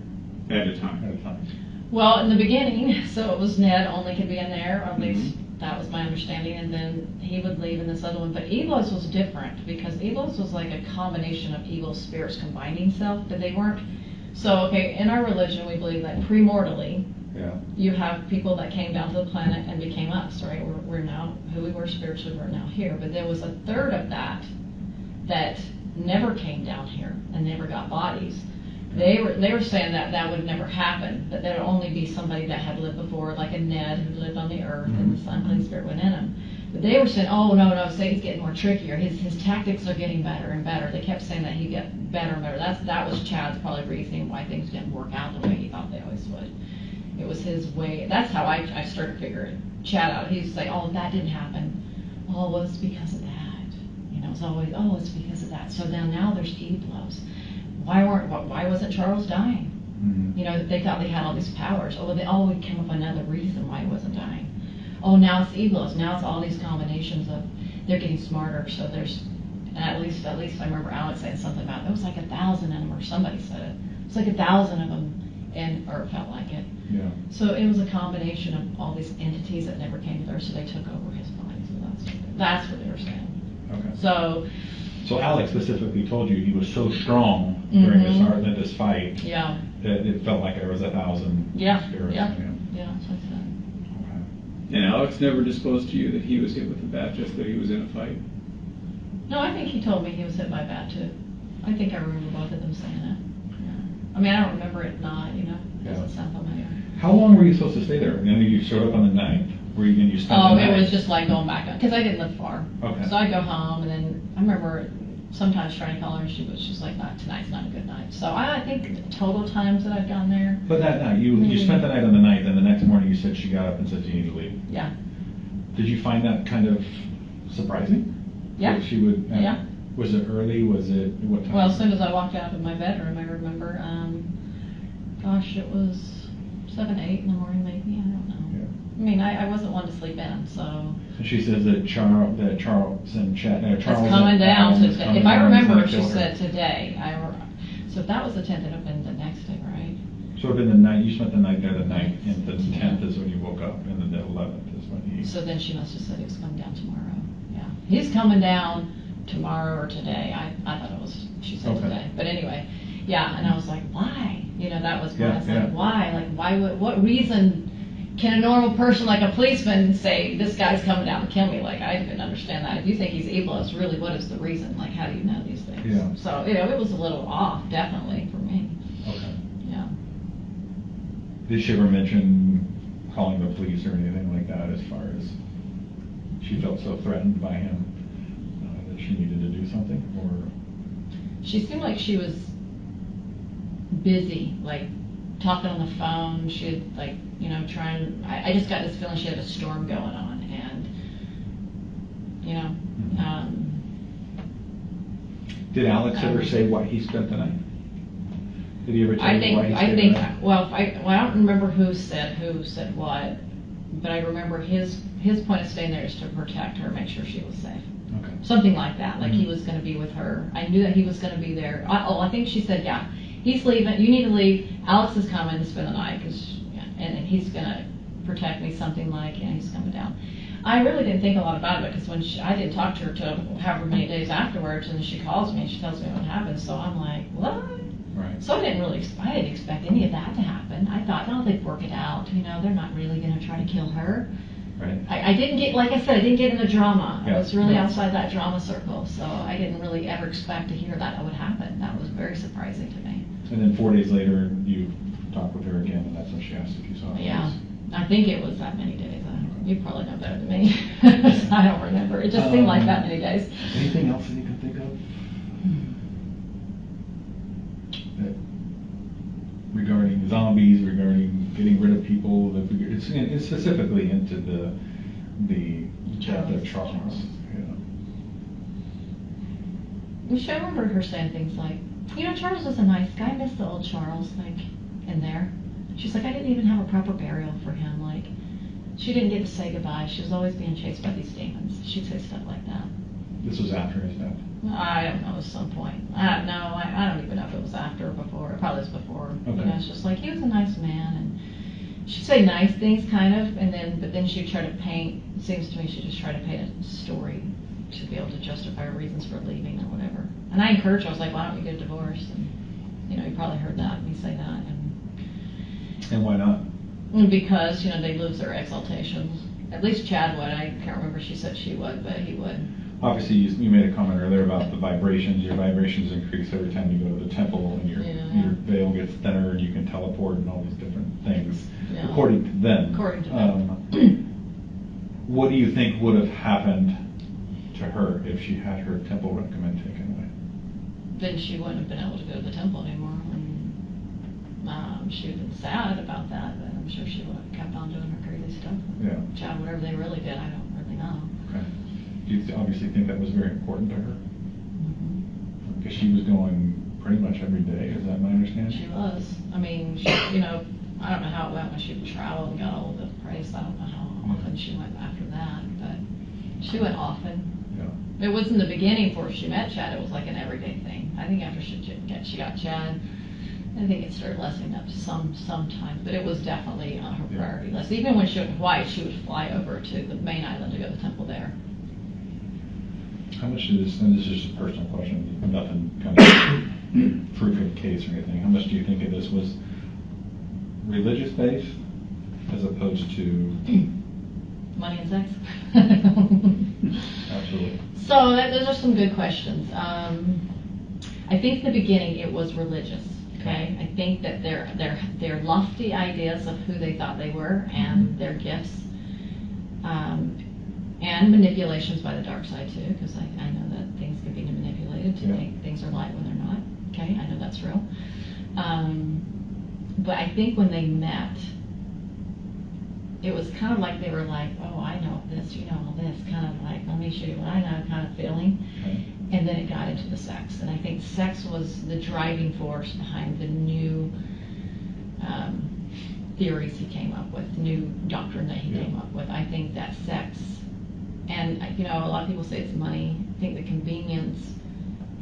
At a time. at a time. Well, in the beginning, so it was Ned only could be in there, or at least that was my understanding, and then he would leave in this other one. But Ebos was different because Ebos was like a combination of evil spirits combining self, but they weren't. So, okay, in our religion, we believe that premortally, Yeah. you have people that came down to the planet and became us, right? We're now who we were spiritually, we're now here. But there was a third of that never came down here and never got bodies. They were saying that would never happen, that there would only be somebody that had lived before, like a Ned who lived on the earth and the unclean spirit went in him. But they were saying, oh, no, Satan's getting more trickier. His tactics are getting better and better. They kept saying that he'd get better and better. That was Chad's probably reasoning why things didn't work out the way he thought they always would. It was his way. That's how I started figuring Chad out. He'd say, oh, that didn't happen. Oh, well, it's because of that. You know, it's always, oh, it's because of that. So now there's Ebos. Why wasn't Charles dying? Mm-hmm. You know, they thought they had all these powers. Oh, they always came up with another reason why he wasn't dying. Oh, now it's Ebos. Now it's all these combinations of they're getting smarter. So there's, and at least I remember Alex saying something about there was like 1,000 in them, or somebody said it. It's like 1,000 of them, or it felt like it. Yeah. So it was a combination of all these entities that never came to Earth, so they took over his body. So that's what they were saying. Okay. So Alex specifically told you he was so strong during this fight yeah, that it felt like there was 1,000 spirits in him. yeah, that's what I said. Okay. And Alex never disclosed to you that he was hit with a bat, just that he was in a fight? No, I think he told me he was hit by a bat too. I think I remember both of them saying it. Yeah. I mean, I don't remember it not, you know. It doesn't sound familiar. How long were you supposed to stay there? And then you showed up on the 9th. Were you going to spend the night? It was just like going back, because I didn't live far. Okay. So I'd go home, and then I remember sometimes trying to call her, and she's like, tonight's not a good night. So I think the total times that I've gone there. But that night, you spent the night on the 9th, and the next morning you said she got up and said you need to leave. Yeah. Did you find that kind of surprising? Yeah. That she would. Yeah. Was it early? Was it what time? Well, as soon as I walked out of my bedroom, I remember, it was 7, 8 in the morning, maybe. I don't know. Yeah. I mean, I wasn't one to sleep in, so. So she says that Charles and It's coming down today. If I remember, she said today. So if that was the 10th, it would have been the next day, right? So it would have been the night, you spent the night there the 9th, and the 10th is when you woke up, and then the 11th is when he. So then she must have said he was coming down tomorrow. Yeah. He's coming down tomorrow or today. I thought it was, she said today. But anyway, yeah, and I was like, why? You know, that was when I was like, why? Like, what reason can a normal person like a policeman say, this guy's coming down to kill me? Like, I didn't understand that. If you think he's evil, it's really, what is the reason? Like, how do you know these things? Yeah. So, you know, it was a little off, definitely, for me. Okay. Yeah. Did she ever mention calling the police or anything like that, as far as she felt so threatened by him that she needed to do something? Or She seemed like she was busy, like talking on the phone. She had, like, you know, I just got this feeling she had a storm going on, and, you know. Did Alex ever say why he spent the night? Did he ever tell you why he stayed the night? Well, I don't remember who said what, but I remember his point of staying there is to protect her, make sure she was safe. Okay. Something like that, like he was going to be with her. I knew that he was going to be there. I think she said, yeah, he's leaving. You need to leave. Alex is coming to spend the night, and he's going to protect me, something like, yeah, he's coming down. I really didn't think a lot about it, because when I didn't talk to her till however many days afterwards, and then she calls me and she tells me what happened. So I'm like, what? Right. So I didn't expect any of that to happen. I thought, oh, they'd work it out. You know, they're not really going to try to kill her. Right. I didn't get, like I said, I didn't get in the drama. Yeah. I was really outside that drama circle, so I didn't really ever expect to hear that would happen. That was very surprising to me. And then 4 days later, you talked with her again, and that's when she asked if you saw her. Yeah, I think it was that many days. You probably know better than me. I don't remember. It just seemed like that many days. Anything else that you can think of? Regarding zombies, regarding getting rid of people, it's specifically into the Charles. I remember her saying things like, Charles was a nice guy. I miss the old Charles, in there. She's like, I didn't even have a proper burial for him. She didn't get to say goodbye. She was always being chased by these demons. She'd say stuff like that. This was after his death? I don't know, at some point. I don't even know if it was after or before. It probably was before. Okay. It's just like, he was a nice man, and she'd say nice things, kind of, but then she'd try to paint, it seems to me she'd just try to paint a story to be able to justify her reasons for leaving or whatever. And I encouraged her, I was like, why don't you get a divorce? And, you probably heard that, me say that. And why not? Because, they lose their exaltations. At least Chad would. I can't remember, she said she would, but he would. Obviously, you made a comment earlier about the vibrations. Your vibrations increase every time you go to the temple, and your veil gets thinner, and you can teleport and all these different things, according to them. According to them. What do you think would have happened to her if she had her temple recommend taken away? Then she wouldn't have been able to go to the temple anymore. She would have been sad about that, but I'm sure she would have kept on doing her crazy stuff. Yeah. Chad, whatever they really did, I don't really know. Okay. Do you obviously think that was very important to her? Mm-hmm. Because she was going pretty much every day, is that my understanding? She was. I don't know how it went when she traveled and got all the praise. I don't know how often she went after that, but she went often. Yeah. It was in the beginning before she met Chad, it was like an everyday thing. I think after she got Chad, I think it started lessening up sometimes, but it was definitely on her priority list. Even when she went to Hawaii, she would fly over to the main island to go to the temple there. How much did this, and this is just a personal question, nothing kind of proof of the case or anything, how much do you think of this was religious based as opposed to money and sex? Absolutely. So those are some good questions. I think in the beginning it was religious. Okay, I think that their lofty ideas of who they thought they were and their gifts, and manipulations by the dark side too, because I know that things can be manipulated to think things are light when they're not. Okay, I know that's real. But I think when they met, it was kind of like they were like, oh, I know this, you know all this, kind of like, let me show you what I know kind of feeling. And then it got into the sex. And I think sex was the driving force behind the new theories he came up with, new doctrine that he came up with. I think that sex, and a lot of people say it's money. I think the convenience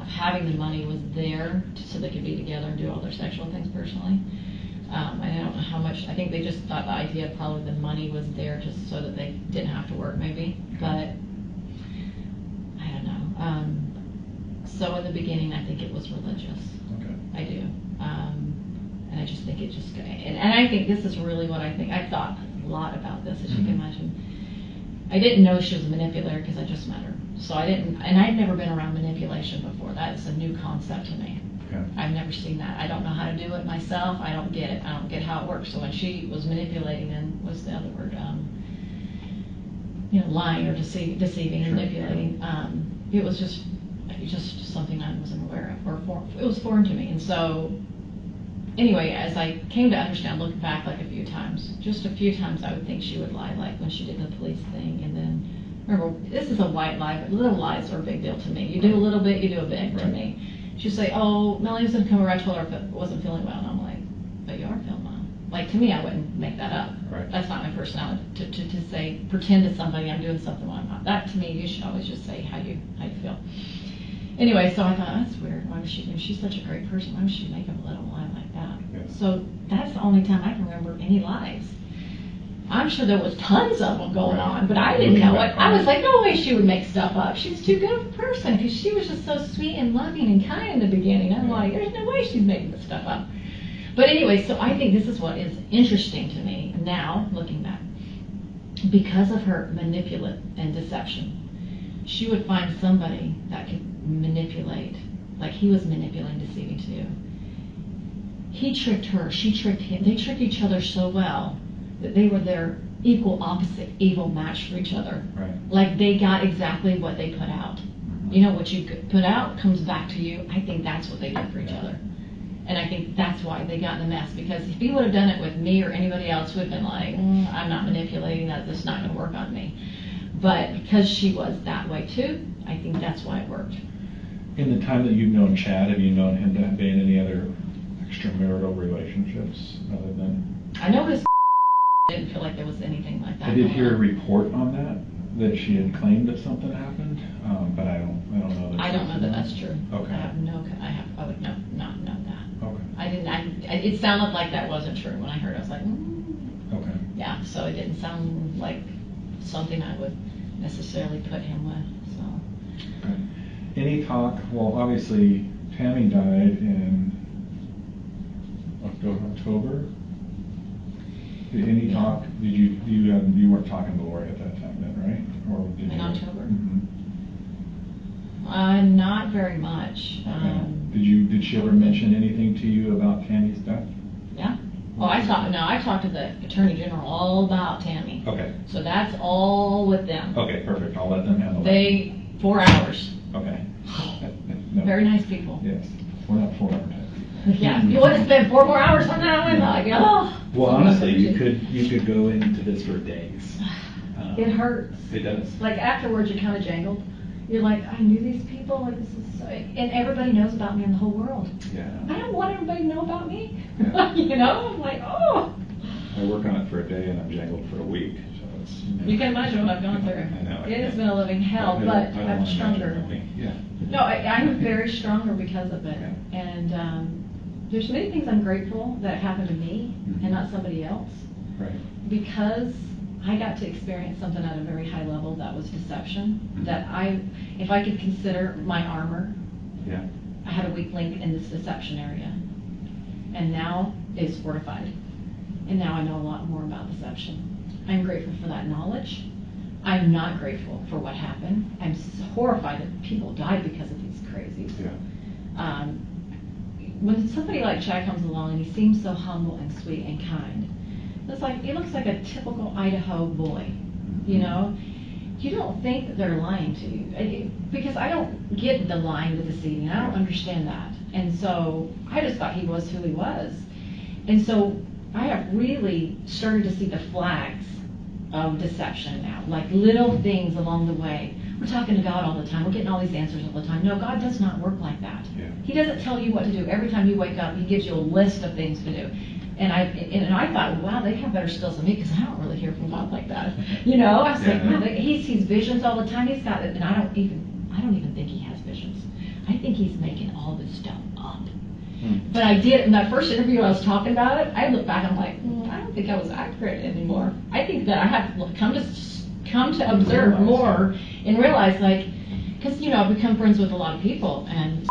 of having the money was there so they could be together and do all their sexual things personally. And I don't know how much, I think they just thought the idea of probably the money was there just so that they didn't have to work maybe, but I don't know. So in the beginning, I think it was religious. Okay. I do. And I just think it just, and I think this is really what I think. I've thought a lot about this, as you can imagine. I didn't know she was a manipulator because I just met her. So I didn't, and I'd never been around manipulation before. That is a new concept to me. Okay. I've never seen that. I don't know how to do it myself. I don't get it. I don't get how it works. So when she was manipulating, then what's the other word? Lying or deceiving, manipulating. It was just something I wasn't aware of, or it was foreign to me. And so, anyway, as I came to understand, looking back like a few times, just a few times I would think she would lie, like when she did the police thing, and then, remember, this is a white lie, but little lies are a big deal to me. You do a little bit, you do a big to me. She'd say, oh, Melanie was going to come over, I told her if it wasn't feeling well, and I'm like, but you are feeling well. Like, to me, I wouldn't make that up. Right. That's not my personality, to say, pretend to somebody I'm doing something when I'm not. That, to me, you should always just say how you feel. Anyway, so I thought, that's weird. Why was she, if she's such a great person, why would she make up a little lie like that? Yeah. So that's the only time I can remember any lies. I'm sure there was tons of them going on, but I didn't know it. I was like, no way she would make stuff up. She's too good of a person, because she was just so sweet and loving and kind in the beginning. I'm like, there's no way she's making this stuff up. But anyway, so I think this is what is interesting to me now, looking back. Because of her manipulate and deception, she would find somebody that could manipulate, like he was manipulating, deceiving too. He tricked her, she tricked him. They tricked each other so well that they were their equal opposite evil match for each other. Right. Like they got exactly what they put out. You know, what you put out comes back to you. I think that's what they did for each other. And I think that's why they got in the mess, because if he would have done it with me or anybody else, would have been like, I'm not manipulating that, this is not going to work on me. But because she was that way too, I think that's why it worked. In the time that you've known Chad, have you known him to have been in any other extramarital relationships other than? I know his didn't feel like there was anything like that. I did hear a report on that she had claimed that something happened, but I don't know that. I don't know that that's true. Okay. I would not know that. Okay. I didn't. It sounded like that wasn't true when I heard it. I was like, Okay. Yeah. So it didn't sound like something I would necessarily put him with. So. Okay. Any talk? Well, obviously Tammy died in October. Did any talk? Did you weren't talking to Lori at that time then, right? Or did In you? October? Mm-hmm. Not very much. Okay. Did she ever mention anything to you about Tammy's death? Yeah. Oh, I talked to the Attorney General all about Tammy. Okay. So that's all with them. Okay, perfect. I'll let them handle that. 4 hours. Okay. No. Very nice people. Yes. We're not 4 hour type people. Yeah. You want to spend 4 more hours on that one? Like, oh. Well, honestly, you could go into this for days. It hurts. It does. Like afterwards, you're kind of jangled. You're like, I knew these people. Like this is, and everybody knows about me in the whole world. Yeah. I don't want everybody to know about me. Yeah. You know, I'm like, oh. I work on it for a day and I'm jangled for a week. So it's. You can imagine what I've gone through. I know. It has been a living hell, but I don't I'm wanna stronger. imagine really. Yeah. No, I'm very stronger because of it. Yeah. And there's many things I'm grateful that happened to me and not somebody else. Right. Because I got to experience something at a very high level that was deception. That if I could consider my armor, Yeah. I had a weak link in this deception area. And now it's fortified. And now I know a lot more about deception. I'm grateful for that knowledge. I'm not grateful for what happened. I'm horrified that people died because of these crazies. Yeah. When somebody like Chad comes along and he seems so humble and sweet and kind, it's like he looks like a typical Idaho boy, you know. You don't think that they're lying to you, because I don't get the lying, the deceiving. I don't understand that, and so I just thought he was who he was, and so I have really started to see the flags of deception now, like little things along the way. We're talking to God all the time. We're getting all these answers all the time. No, God does not work like that. Yeah. He doesn't tell you what to do. Every time you wake up, he gives you a list of things to do. And I thought, wow, they have better skills than me, because I don't really hear from God like that. You know, I was like, wow, he sees visions all the time. He's got it, and I don't even think he has visions. I think he's making all this stuff up. But I did, in that first interview I was talking about it, I look back and I'm like, I don't think I was accurate anymore. I think that I have come to observe more and realize, like, because, you know, I've become friends with a lot of people, and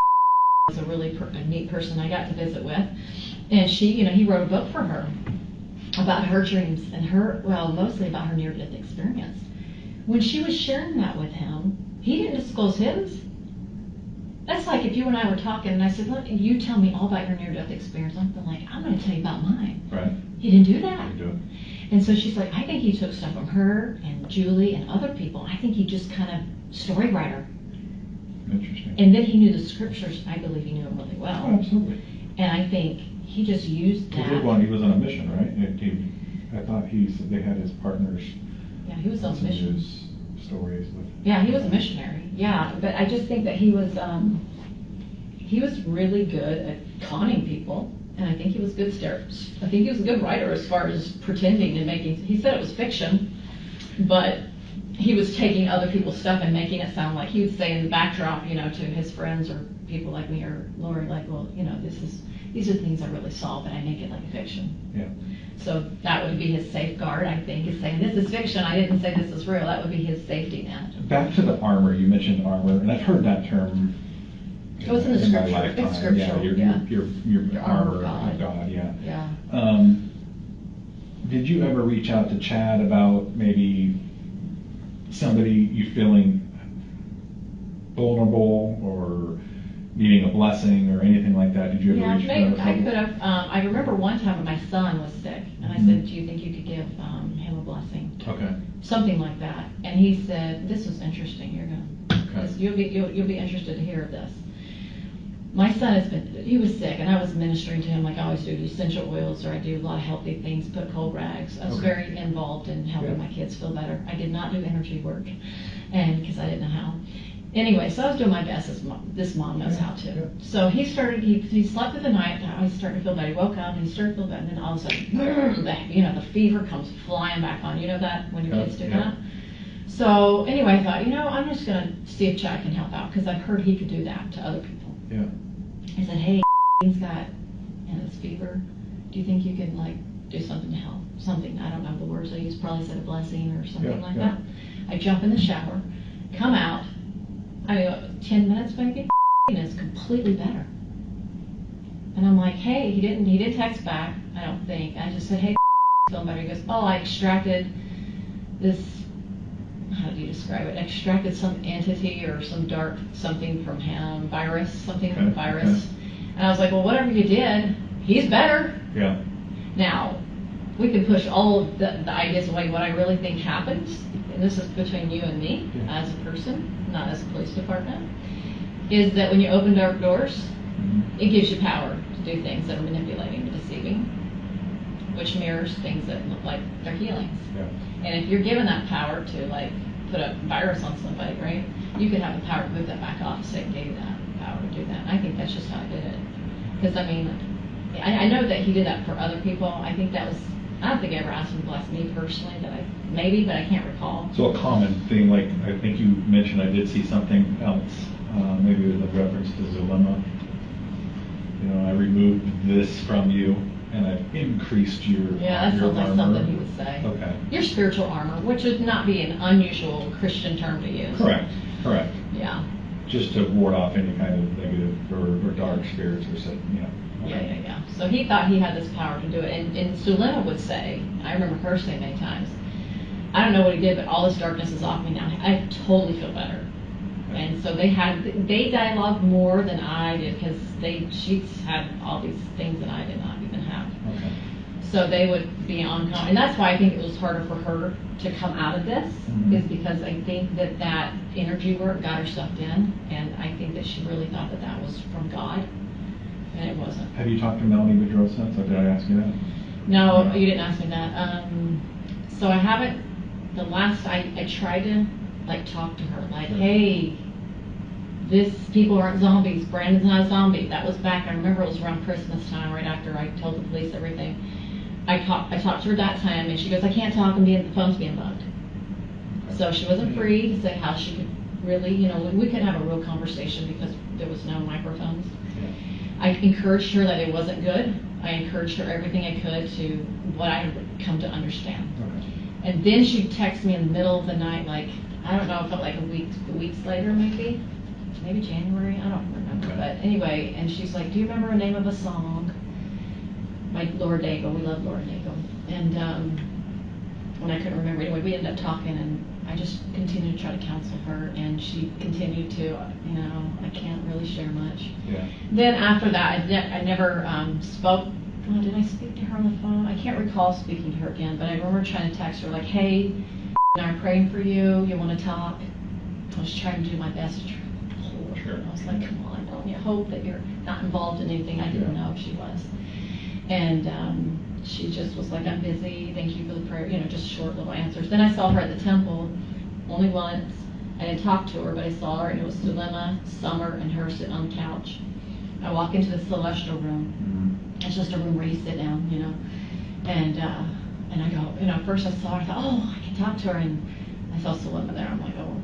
was a really neat person I got to visit with. And she, you know, he wrote a book for her about her dreams and mostly about her near-death experience. When she was sharing that with him, he didn't disclose his. That's like if you and I were talking and I said, look, you tell me all about your near-death experience. I'm like, I'm going to tell you about mine. Right. He didn't do that. He didn't do it. And so she's like, I think he took stuff from her and Julie and other people. I think he just kind of story writer. Interesting. And then he knew the scriptures. I believe he knew them really well. Oh, absolutely. And I think he just used that. He was on a mission, right? I thought they had his partners. Yeah, he was on a some mission. news stories with. Yeah, he was a missionary. Yeah, but I just think that he was really good at conning people, and I think he was good. I think he was a good writer as far as pretending and making. He said it was fiction, but he was taking other people's stuff and making it sound like he would say in the backdrop, you know, to his friends or people like me or Lori, like, well, you know, these are things I really saw, but I make it like a fiction. Yeah. So that would be his safeguard, I think, is saying, this is fiction, I didn't say this is real. That would be his safety net. Back to the armor, you mentioned armor, and I've heard that term. It was in the my scripture. lifetime. It's scriptural, Yeah, yeah. your armor of God, yeah. Yeah. Did you ever reach out to Chad about maybe somebody you feeling vulnerable or needing a blessing or anything like that? Did you ever reach out? I could have. I remember one time when my son was sick, and I said, do you think you could give him a blessing? Okay. Something like that. And he said, this was interesting. You'll be interested to hear this. My son he was sick, and I was ministering to him like I always do essential oils, or I do a lot of healthy things, put cold rags. I was very involved in helping my kids feel better. I did not do energy work, and because I didn't know how. Anyway, so I was doing my best, as this mom knows how to. Yeah. So he slept through the night. I was starting to feel better. He woke up and he started to feel better, and then all of a sudden, the fever comes flying back on. You know that when your kids do that? So anyway, I thought, I'm just going to see if Chad can help out, because I've heard he could do that to other people. Yeah. I said, hey, he's got this fever. Do you think you could do something to help? Something, I don't know the words I used, probably said a blessing or something like that. I jump in the shower, come out, 10 minutes maybe, and it's completely better. And I'm like, hey, he didn't text back, I don't think. I just said, hey, feeling better. He goes, oh, I extracted this, how do you describe it? Extracted some entity or some dark something from him, something from virus. And I was like, well, whatever you did, he's better. Yeah. Now, we can push all of the ideas away. What I really think happens, and this is between you and me as a person, not as a police department, is that when you open dark doors, it gives you power to do things that are manipulating and deceiving, which mirrors things that look like they're healings. Yeah. And if you're given that power to put a virus on somebody, right, you could have the power to move that back off. Satan gave you that power to do that. And I think that's just how I did it. Because I know that he did that for other people. I think that was, I don't think I ever asked him to bless me personally, maybe, but I can't recall. So a common thing, like I think you mentioned, I did see something else, maybe with a reference to Zulema. I removed this from you, and I've increased your Yeah, that your sounds like armor. something he would say. Okay. Your spiritual armor, which would not be an unusual Christian term to use. Correct. Yeah. Just to ward off any kind of negative or dark spirits or something, Yeah. So he thought he had this power to do it. And Sulema would say, I remember her saying many times, I don't know what he did, but all this darkness is off me now. I totally feel better. And so they dialogued more than I did, because she had all these things that I did not even have. Okay. So they would be on, and that's why I think it was harder for her to come out of this, is because I think that energy work got her sucked in, and I think that she really thought that was from God, and it wasn't. Have you talked to Melanie B since? Or did I ask you that? No, you didn't ask me that. So I haven't. The last I tried to talk to her, hey, people aren't zombies. Brandon's not a zombie. That was back. I remember it was around Christmas time, right after I told the police everything. I talked to her that time, and she goes, I can't talk. The phone's being bugged. Okay. So she wasn't free to say how she could really, we couldn't have a real conversation because there was no microphones. Yeah. I encouraged her that it wasn't good. I encouraged her everything I could to what I had come to understand. Okay. And then she'd text me in the middle of the night, I don't know, it felt like weeks later maybe January, I don't remember. Okay. But anyway, and she's like, do you remember the name of a song? By Laura Daigle, we love Laura Daigle. And when I couldn't remember, anyway, we ended up talking, and I just continued to try to counsel her, and she continued to, I can't really share much. Yeah. Then after that, I never spoke. Oh, did I speak to her on the phone? I can't recall speaking to her again, but I remember trying to text her hey, I'm praying for you. You want to talk? I was trying to do my best to hold her. I was like, come on, don't you hope that you're not involved in anything? I didn't know if she was. And she just was like, I'm busy. Thank you for the prayer. Just short little answers. Then I saw her at the temple only once. I didn't talk to her, but I saw her, and it was Sulema, Summer, and her sitting on the couch. I walk into the celestial room. It's just a room where you sit down, and I go, first I saw her, I thought, oh, I can talk to her, and I saw Sulema there. I'm like, oh.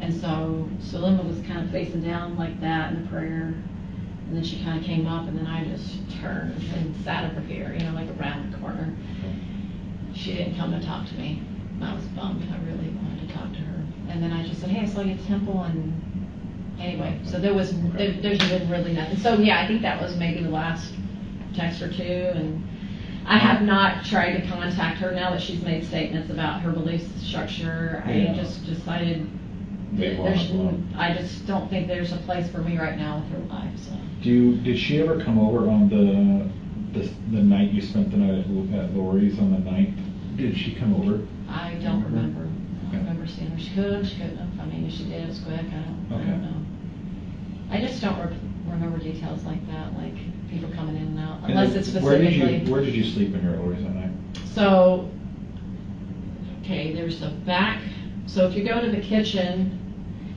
And so Sulema was kind of facing down like that in the prayer, and then she kind of came up, and then I just turned and sat over here, around the corner. She didn't come to talk to me. I was bummed. I really wanted to talk to her. And then I just said, hey, I saw you at the temple, and anyway, so there's been really nothing. So yeah, I think that was maybe the last text or two, and I have not tried to contact her now that she's made statements about her belief structure. I just decided I just don't think there's a place for me right now with her life. So. Did she ever come over on the night you spent the night at Lori's on the 9th, did she come over? I don't remember. I Okay. don't remember seeing her. She could have, she couldn't have. I mean, if she did, it was quick. I Okay. don't know. I just don't remember details like that, like people coming in and out, And unless then it's specifically. Where did you sleep in your Lori's that night? So, okay, there's the back. So if you go to the kitchen,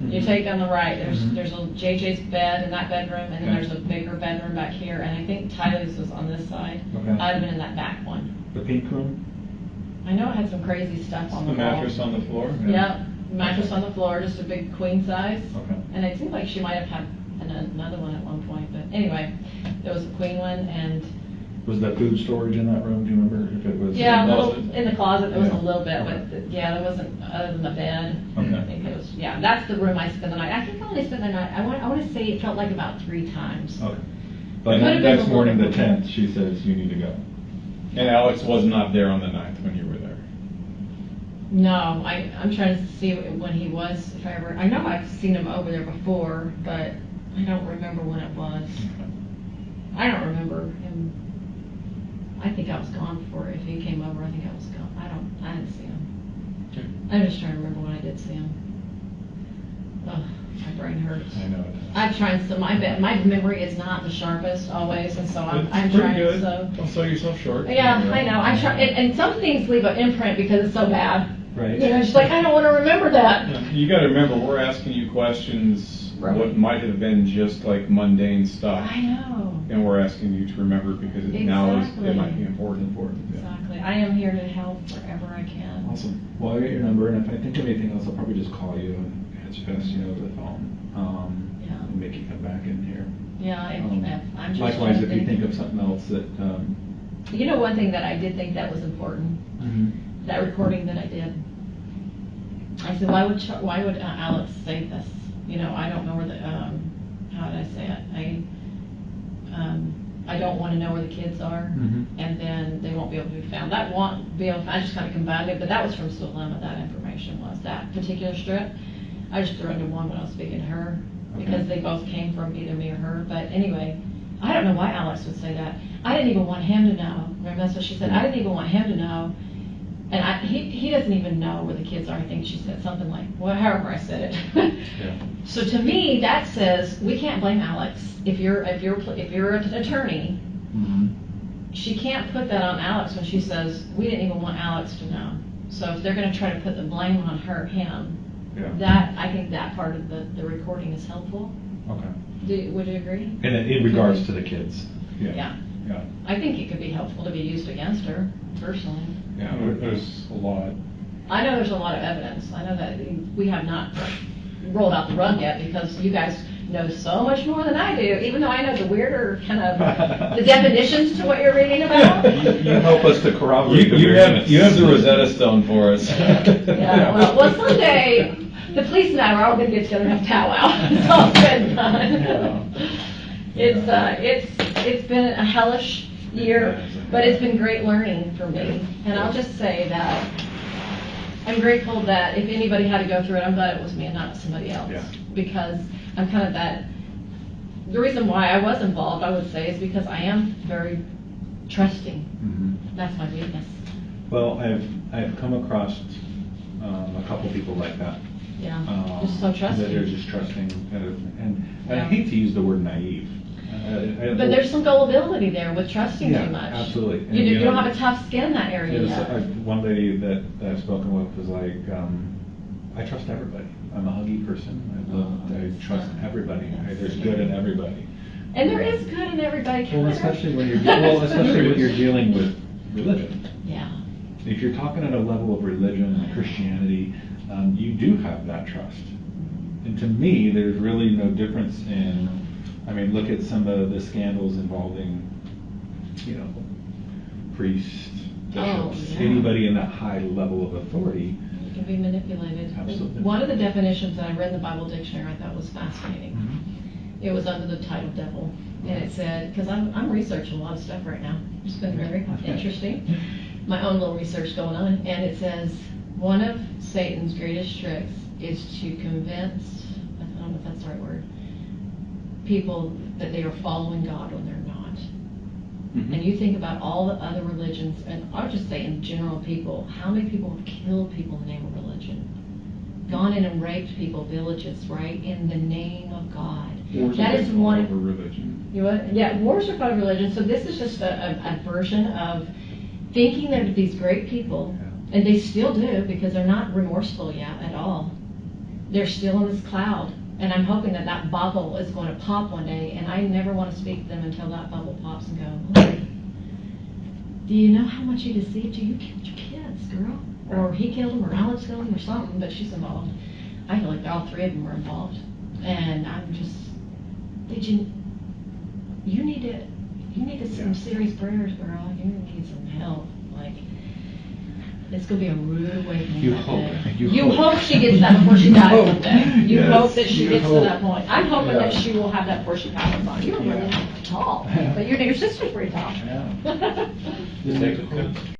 you take on the right, there's a JJ's bed in that bedroom, and then Okay. there's a bigger bedroom back here, and I think Tyler's was on this side. Okay. I'd have been in that back one. The pink room? I know it had some crazy stuff on The the wall. mattress on the floor? Yep, mattress on the floor, just a big queen size. Okay. And it seemed like she might have had another one at one point, but anyway, there was a queen one, and Was there food storage in that room? Do you remember if it was? yeah, a little, closet? in the closet there was Yeah. a little bit, Okay. but yeah, there wasn't, other than the bed. Okay. I think it was, yeah, that's the room I spent the night. I think I only spent the night, I want to say it felt like about 3 times. Okay. But It could have been next a little morning, the bit. 10th, she says you need to go. And Alex was not there on the 9th when you were there. No, I'm trying to see when he was, if I ever, I know I've seen him over there before, but I don't remember when it was. I don't remember him. I think I was gone before, if he came over, I think I was gone. I didn't see him. Okay. I'm just trying to remember when I did see him. Ugh, my brain hurts. I know it. I'm trying, so my memory is not the sharpest always, and so I'm It's trying, pretty good. so. Don't sell yourself short. Yeah, I know, I try, and some things leave an imprint because it's so bad. Right. You know, it's like, I don't want to remember that. Yeah, you gotta remember, we're asking you questions, Right. what might have been just like mundane stuff. I know. And we're asking you to remember because it now is, Exactly. it might be important for you. Yeah. Exactly. I am here to help wherever I can. Awesome. Well, I got your number, and if I think of anything else, I'll probably just call you and answer fast, over the phone. Yeah. And make you come back in here. Yeah, I'm just. Likewise, trying if to you think. think of something else that, You know, one thing that I did think that was important, that recording that I did. I said, why would Alex say this? You know, I don't know where the, how did I say it? I don't want to know where the kids are, and then they won't be able to be found. That won't be able, I just kind of combined it, but that was from Solema, that information was, that particular strip. I just threw into one when I was speaking to her, because they both came from either me or her, but anyway, I don't know why Alex would say that. I didn't even want him to know. Remember, that's what she said, I didn't even want him to know. And he doesn't even know where the kids are. I think she said something like, well, however I said it. Yeah. So to me, that says we can't blame Alex. If you're an attorney, she can't put that on Alex when she says we didn't even want Alex to know. So if they're going to try to put the blame on him, I think that part of the recording is helpful. Okay. Would you agree? And in regards to the kids. Yeah. Yeah. I think it could be helpful to be used against her, personally. Yeah, there's a lot. I know there's a lot of evidence. I know that we have not rolled out the rug yet because you guys know so much more than I do, even though I know the weirder kind of the definitions to what you're reading about. You help us to corroborate the You weirdness. have the Rosetta Stone for us. Yeah, well, someday the police and I are all going to get together and have a powwow. It's all said and done. It's been a hellish year, but it's been great learning for me. And I'll just say that I'm grateful that if anybody had to go through it, I'm glad it was me and not somebody else. Yeah. Because I'm kind of that. The reason why I was involved, I would say, is because I am very trusting. That's my weakness. Well, I've come across a couple people like that. Yeah, just so trusting. That are just trusting, and I hate to use the word naive. But there's some gullibility there with trusting Yeah, too much. absolutely. And, You don't have a tough skin in that area Yes, yet. one lady that I've spoken with was like, I trust everybody. I'm a huggy person. I trust everybody. There's good in everybody. And there is good in everybody. Well, especially when you're dealing with religion. Yeah. If you're talking at a level of religion and Christianity, you do have that trust. And to me, there's really no difference in, I mean, look at some of the scandals involving, priests, bishops, anybody in that high level of authority. You can be manipulated. Absolutely. One of the definitions that I read in the Bible dictionary I thought was fascinating. It was under the title devil. And it said, because I'm researching a lot of stuff right now. It's been very interesting. My own little research going on. And it says, one of Satan's greatest tricks is to convince, I don't know if that's the right word, people that they are following God when they're not. and you think about all the other religions, and I'll just say in general people, how many people have killed people in the name of religion? Gone in and raped people, villages, right, in the name of God. Wars That are is fought one. over religion. You what? Yeah, wars are fought over religion. So this is just a version of thinking they're these great people, and they still do because they're not remorseful yet at all. They're still in this cloud, and I'm hoping that that bubble is going to pop one day, and I never want to speak to them until that bubble pops and go, "Hey, do you know how much he deceived you? You killed your kids, girl." Or he killed him, or Alex killed him, or something, but she's involved. I feel like all three of them were involved. And I'm just, you needed some serious prayers, girl. You need some help. Like, it's going to be a rude awakening. You that hope. day. You You hope. hope she gets that before she dies hope. someday. You Yes, hope that she you gets hope. to that point. I'm hoping Yeah. that she will have that before she passes on. You're really tall, but your sister's pretty tall. Yeah. Just take a